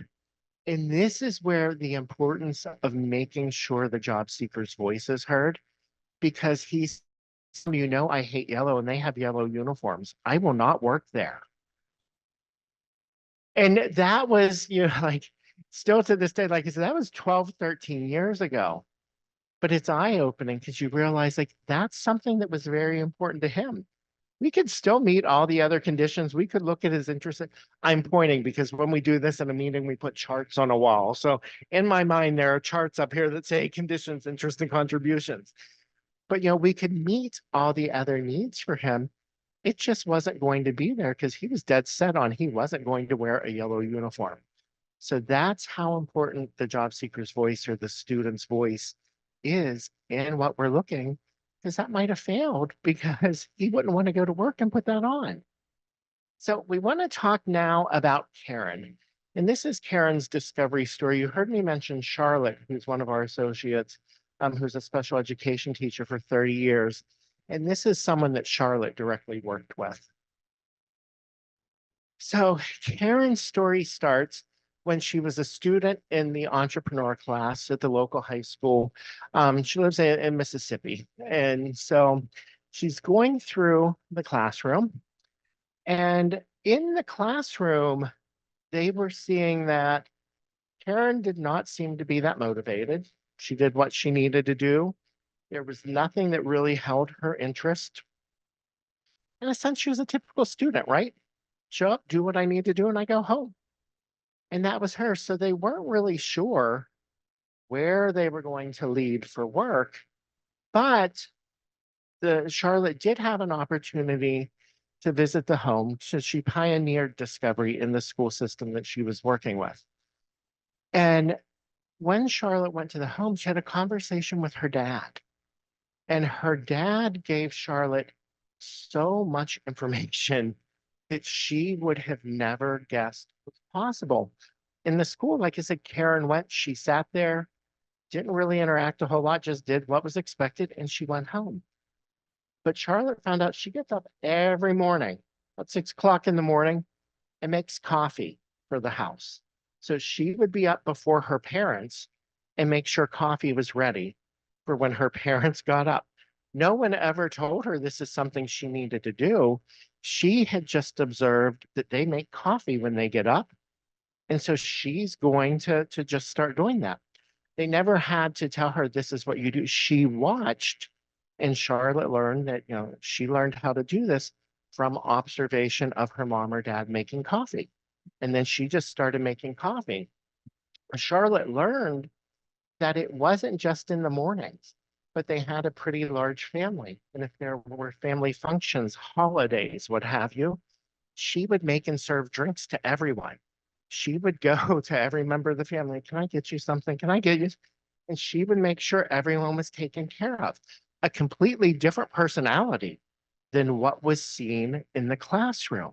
And this is where the importance of making sure the job seeker's voice is heard, because he's, I hate yellow and they have yellow uniforms. I will not work there. And that was, like still to this day, like I said, that was 12, 13 years ago. But it's eye-opening because you realize like that's something that was very important to him. We could still meet all the other conditions. We could look at his interest. I'm pointing because when we do this in a meeting, we put charts on a wall. So in my mind, there are charts up here that say conditions, interest, and contributions. But, we could meet all the other needs for him. It just wasn't going to be there because he was dead set on he wasn't going to wear a yellow uniform. So that's how important the job seeker's voice or the student's voice is in what we're looking, because that might have failed because he wouldn't want to go to work and put that on. So we want to talk now about Karen. And this is Karen's discovery story. You heard me mention Charlotte, who's one of our associates, who's a special education teacher for 30 years. And this is someone that Charlotte directly worked with. So Karen's story starts when she was a student in the entrepreneur class at the local high school. She lives in Mississippi. And so she's going through the classroom. And in the classroom, they were seeing that Karen did not seem to be that motivated. She did what she needed to do. There was nothing that really held her interest. In a sense, she was a typical student, right? Show up, do what I need to do, and I go home. And that was her. So they weren't really sure where they were going to lead for work. But Charlotte did have an opportunity to visit the home. So she pioneered discovery in the school system that she was working with. And when Charlotte went to the home, she had a conversation with her dad. And her dad gave Charlotte so much information that she would have never guessed was possible. In the school, like I said, Karen went, she sat there, didn't really interact a whole lot, just did what was expected, and she went home. But Charlotte found out she gets up every morning at 6 o'clock in the morning and makes coffee for the house. So she would be up before her parents and make sure coffee was ready for when her parents got up. No one ever told her this is something she needed to do. She had just observed that they make coffee when they get up. And so she's going to just start doing that. They never had to tell her this is what you do. She watched, and Charlotte learned that, she learned how to do this from observation of her mom or dad making coffee. And then she just started making coffee. Charlotte learned that it wasn't just in the mornings, but they had a pretty large family. And if there were family functions, holidays, what have you, she would make and serve drinks to everyone. She would go to every member of the family. Can I get you something? Can I get you? And she would make sure everyone was taken care of. A completely different personality than what was seen in the classroom,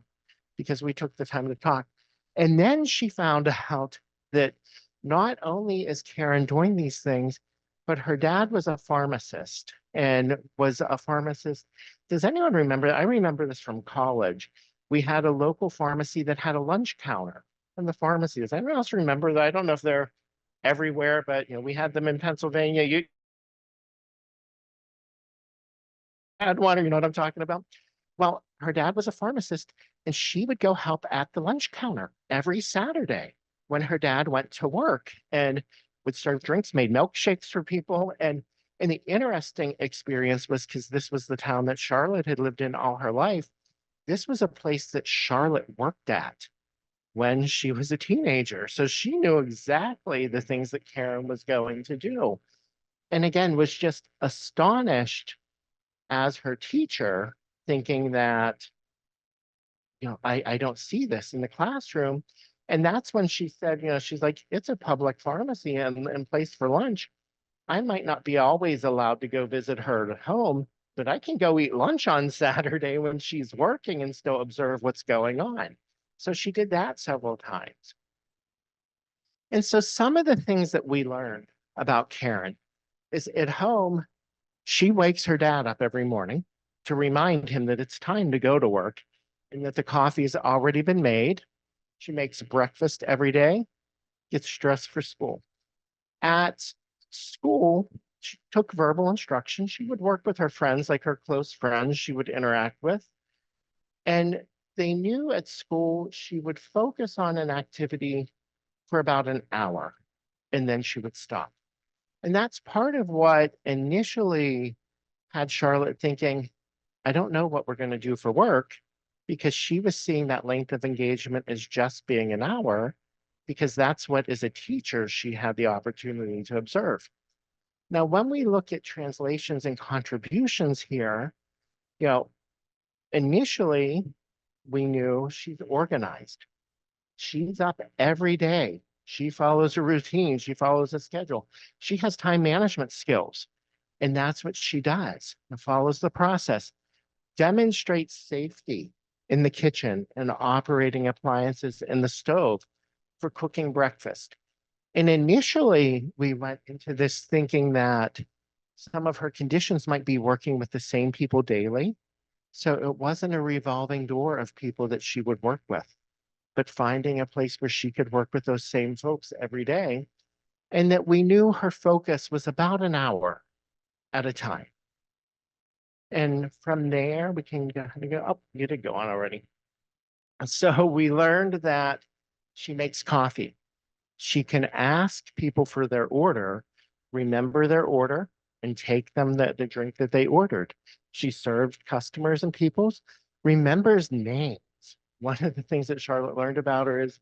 because we took the time to talk. And then she found out that not only is Karen doing these things, but her dad was a pharmacist and was a pharmacist. Does anyone remember? I remember this from college. We had a local pharmacy that had a lunch counter in the pharmacy. Does anyone else remember that? I don't know if they're everywhere, but we had them in Pennsylvania. You had one, or you know what I'm talking about? Well, her dad was a pharmacist, and she would go help at the lunch counter every Saturday when her dad went to work and would serve drinks, made milkshakes for people. And And the interesting experience was because this was the town that Charlotte had lived in all her life. This was a place that Charlotte worked at when she was a teenager. So she knew exactly the things that Karen was going to do. And again, was just astonished as her teacher, thinking that, I don't see this in the classroom. And that's when she said, she's like, it's a public pharmacy and place for lunch. I might not be always allowed to go visit her at home, but I can go eat lunch on Saturday when she's working and still observe what's going on. So she did that several times. And so some of the things that we learned about Karen is at home, she wakes her dad up every morning to remind him that it's time to go to work and that the coffee's already been made. She makes breakfast every day, gets dressed for school. At school, she took verbal instruction. She would work with her friends, like her close friends she would interact with. And they knew at school she would focus on an activity for about an hour and then she would stop. And that's part of what initially had Charlotte thinking, I don't know what we're going to do for work, because she was seeing that length of engagement as just being an hour, because that's what, as a teacher, she had the opportunity to observe. Now, when we look at translations and contributions here, initially we knew she's organized. She's up every day. She follows a routine. She follows a schedule. She has time management skills. And that's what she does. And follows the process, demonstrates safety in the kitchen and operating appliances in the stove for cooking breakfast. And initially, we went into this thinking that some of her conditions might be working with the same people daily. So it wasn't a revolving door of people that she would work with, but finding a place where she could work with those same folks every day. And that we knew her focus was about an hour at a time. And from there, we can go, oh, you did go on already. So we learned that she makes coffee. She can ask people for their order, remember their order, and take them the drink that they ordered. She served customers and peoples, remembers names. One of the things that Charlotte learned about her is,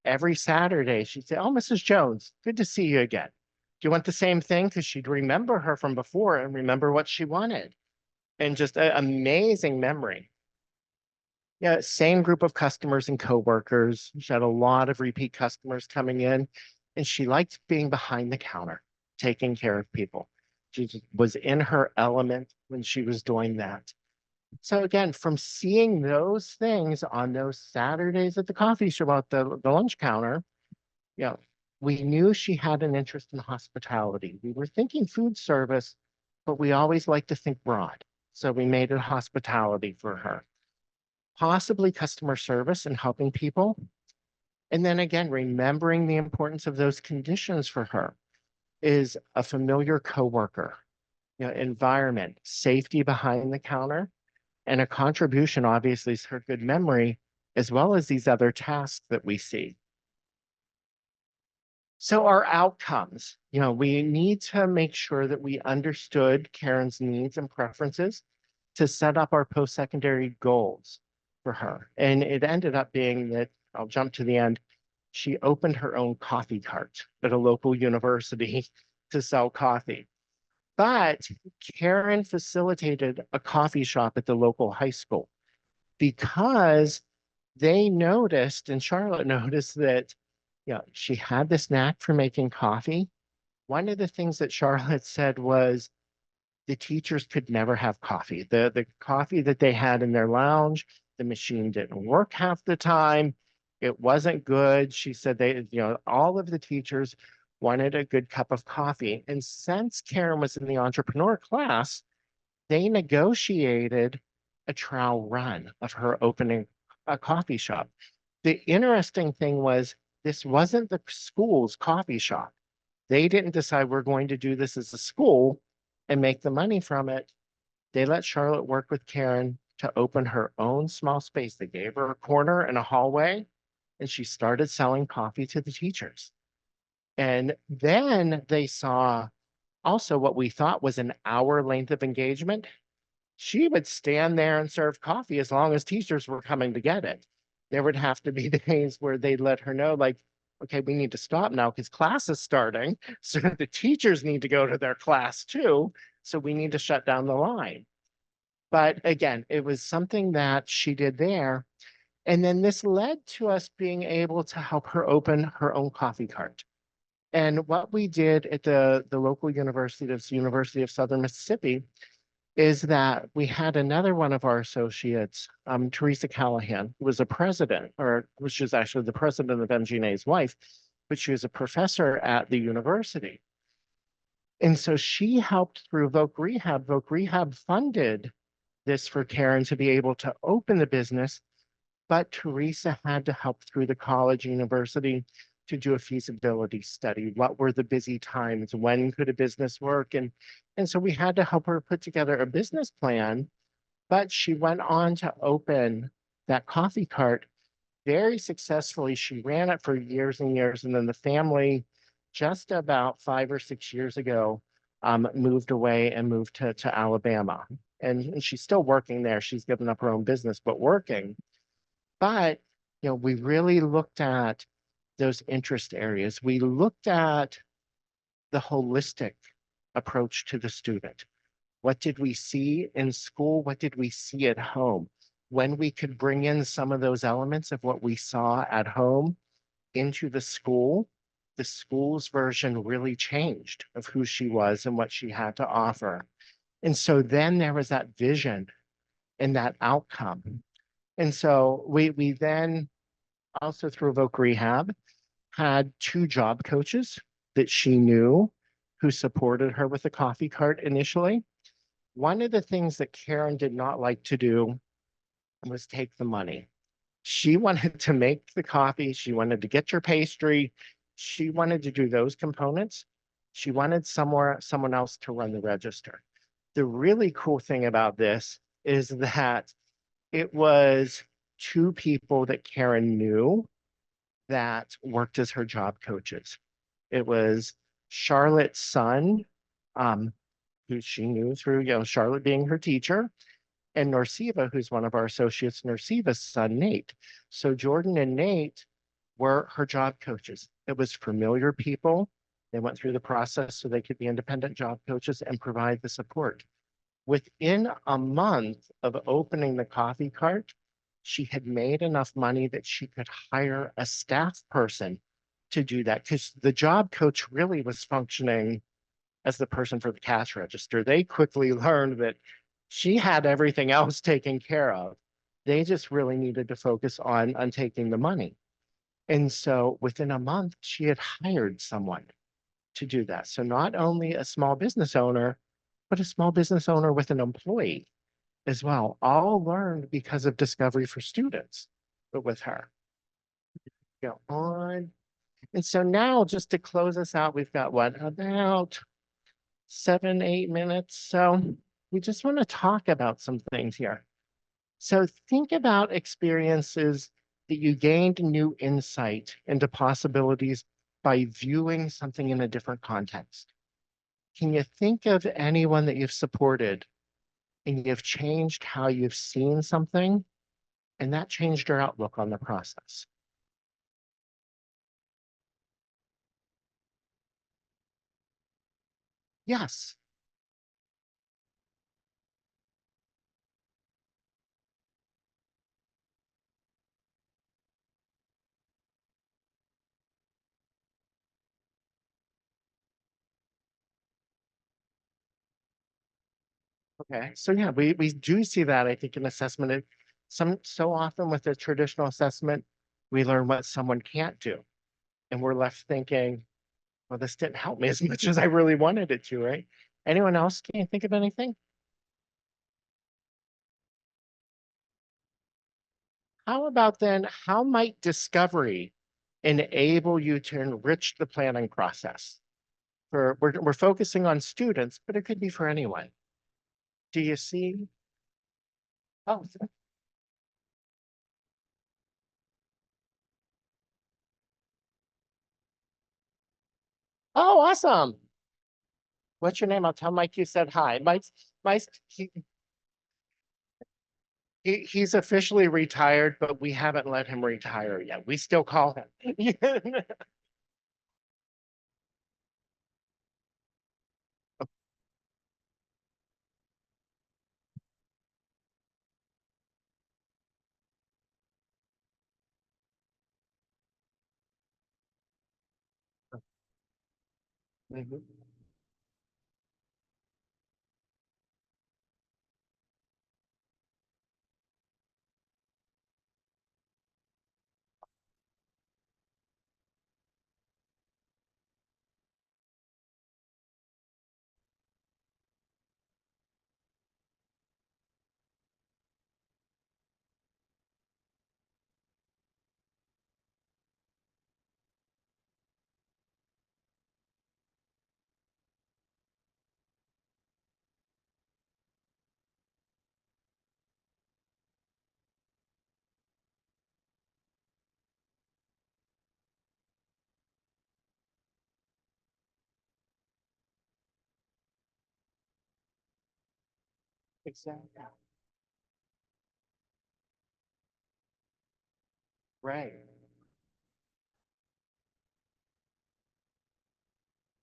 every Saturday she'd say, oh, Mrs. Jones, good to see you again. Do you want the same thing? Because she'd remember her from before and remember what she wanted. And just an amazing memory. Yeah, same group of customers and coworkers. She had a lot of repeat customers coming in, and she liked being behind the counter, taking care of people. She just was in her element when she was doing that. So again, from seeing those things on those Saturdays at the coffee shop, at the lunch counter, we knew she had an interest in hospitality. We were thinking food service, but we always like to think broad. So we made it hospitality for her. Possibly customer service and helping people. And then again, remembering the importance of those conditions for her is a familiar coworker, environment, safety behind the counter, and a contribution, obviously, is her good memory, as well as these other tasks that we see. So our outcomes, we need to make sure that we understood Karen's needs and preferences to set up our post-secondary goals for her. And it ended up being that, I'll jump to the end, she opened her own coffee cart at a local university to sell coffee. But Karen facilitated a coffee shop at the local high school because they noticed, and Charlotte noticed that, she had this knack for making coffee. One of the things that Charlotte said was, the teachers could never have coffee. The coffee that they had in their lounge, the machine didn't work half the time. It wasn't good. She said all of the teachers wanted a good cup of coffee. And since Karen was in the entrepreneur class, they negotiated a trial run of her opening a coffee shop. The interesting thing was, this wasn't the school's coffee shop. They didn't decide we're going to do this as a school and make the money from it. They let Charlotte work with Karen to open her own small space. They gave her a corner and a hallway, and she started selling coffee to the teachers. And then they saw also what we thought was an hour length of engagement, she would stand there and serve coffee as long as teachers were coming to get it. There would have to be days where they'd let her know, like, okay, we need to stop now because class is starting. So the teachers need to go to their class too. So we need to shut down the line. But again, it was something that she did there. And then this led to us being able to help her open her own coffee cart. And what we did at the local university, the University of Southern Mississippi, is that we had another one of our associates, Teresa Callahan, who was a president, or which is actually the president of MGNA's wife, but she was a professor at the university. And so she helped through Voc Rehab. Voc Rehab funded this for Karen to be able to open the business, but Teresa had to help through the college university to do a feasibility study. What were the busy times? When could a business work? And so we had to help her put together a business plan, but she went on to open that coffee cart very successfully. She ran it for years and years. And then the family, just about 5 or 6 years ago, moved away and moved to Alabama. And she's still working there. She's given up her own business, but working. But, we really looked at those interest areas. We looked at the holistic approach to the student. What did we see in school? What did we see at home? When we could bring in some of those elements of what we saw at home into the school's version really changed of who she was and what she had to offer. And so then there was that vision and that outcome. And so we then also through Voc Rehab had 2 job coaches that she knew who supported her with the coffee cart initially. One of the things that Karen did not like to do was take the money. She wanted to make the coffee. She wanted to get your pastry. She wanted to do those components. She wanted someone else to run the register. The really cool thing about this is that it was 2 people that Karen knew that worked as her job coaches. It was Charlotte's son, who she knew through, Charlotte being her teacher, and Norsiva, who's one of our associates, Norsiva's son, Nate. So Jordan and Nate were her job coaches. It was familiar people. They went through the process so they could be independent job coaches and provide the support. Within a month of opening the coffee cart, she had made enough money that she could hire a staff person to do that because the job coach really was functioning as the person for the cash register. They quickly learned that she had everything else taken care of. They just really needed to focus on taking the money. And so within a month, she had hired someone to do that. So not only a small business owner, but a small business owner with an employee as well, all learned because of Discovery for Students, but with her. Go on. And so now just to close us out, we've got what, about 7, 8 minutes. So we just want to talk about some things here. So think about experiences that you gained new insight into possibilities by viewing something in a different context. Can you think of anyone that you've supported and you've changed how you've seen something and that changed your outlook on the process? Yes. Okay, so yeah, we do see that, I think, in assessment. So often with the traditional assessment, we learn what someone can't do. And we're left thinking, well, this didn't help me as much as I really wanted it to, right? Anyone else? Can you think of anything? How about then, how might discovery enable you to enrich the planning process? We're focusing on students, but it could be for anyone. Do you see? Oh, oh, awesome. What's your name? I'll tell Mike you said hi. Mike's, he's officially retired, but we haven't let him retire yet. We still call him. Mhm. Exactly. Right.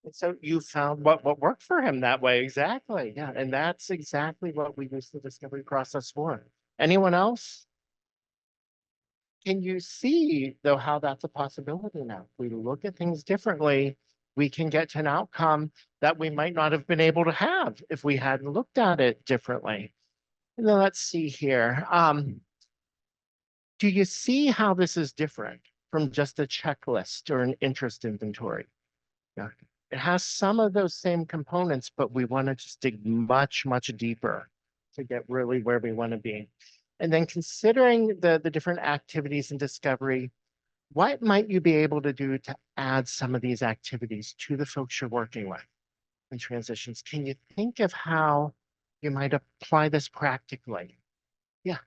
And so you found what worked for him that way. Exactly. Yeah. And that's exactly what we use the discovery process for. Anyone else? Can you see though how that's a possibility now? If we look at things differently, we can get to an outcome that we might not have been able to have if we hadn't looked at it differently. And then let's see here. Do you see how this is different from just a checklist or an interest inventory? Yeah. It has some of those same components, but we want to just dig much, much deeper to get really where we want to be. And then considering the different activities in discovery, what might you be able to do to add some of these activities to the folks you're working with in transitions? Can you think of how you might apply this practically? Yeah.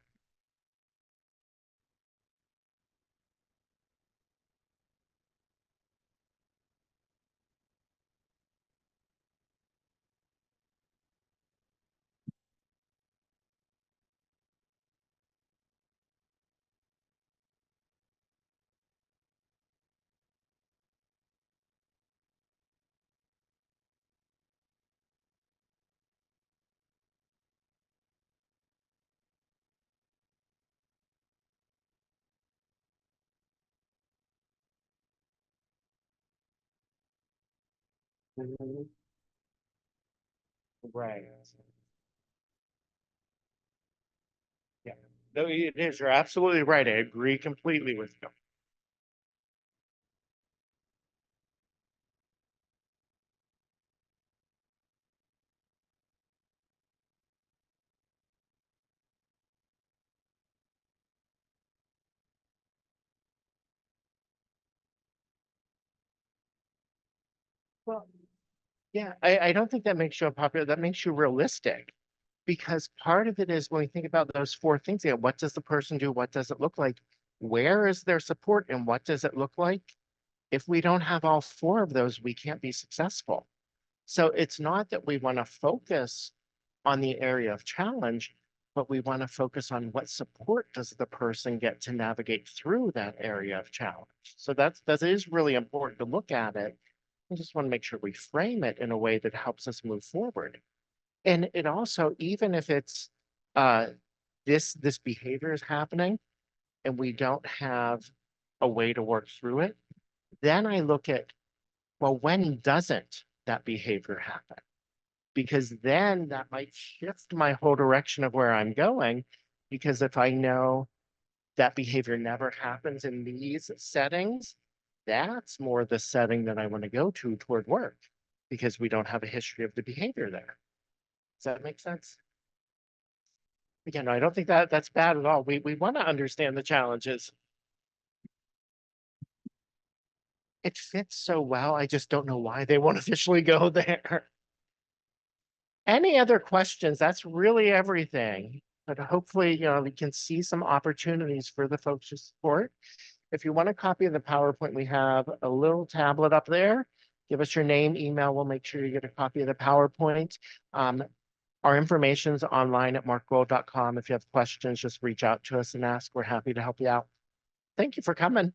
Mhm. Right. Yeah. No, it is. You're absolutely right. I agree completely with you. Well, yeah, I don't think that makes you unpopular. That makes you realistic. Because part of it is when we think about those four things, yeah, what does the person do? What does it look like? Where is their support and what does it look like? If we don't have all four of those, we can't be successful. So it's not that we want to focus on the area of challenge, but we want to focus on what support does the person get to navigate through that area of challenge. So that is really important to look at it. I just want to make sure we frame it in a way that helps us move forward. And it also, even if it's uh, this behavior is happening and we don't have a way to work through it, then I look at, well, when doesn't that behavior happen? Because then that might shift my whole direction of where I'm going. Because if I know that behavior never happens in these settings, that's more the setting that I want to go to toward work because we don't have a history of the behavior there. Does that make sense? Again, I don't think that that's bad at all. We want to understand the challenges. It fits so well. I just don't know why they won't officially go there. Any other questions? That's really everything. But hopefully, we can see some opportunities for the folks to support. If you want a copy of the PowerPoint, we have a little tablet up there Give us your name, email. We'll make sure you get a copy of the PowerPoint. Our information's online at markgold.com. If you have questions, just reach out to us and ask. We're happy to help you out. Thank you for coming.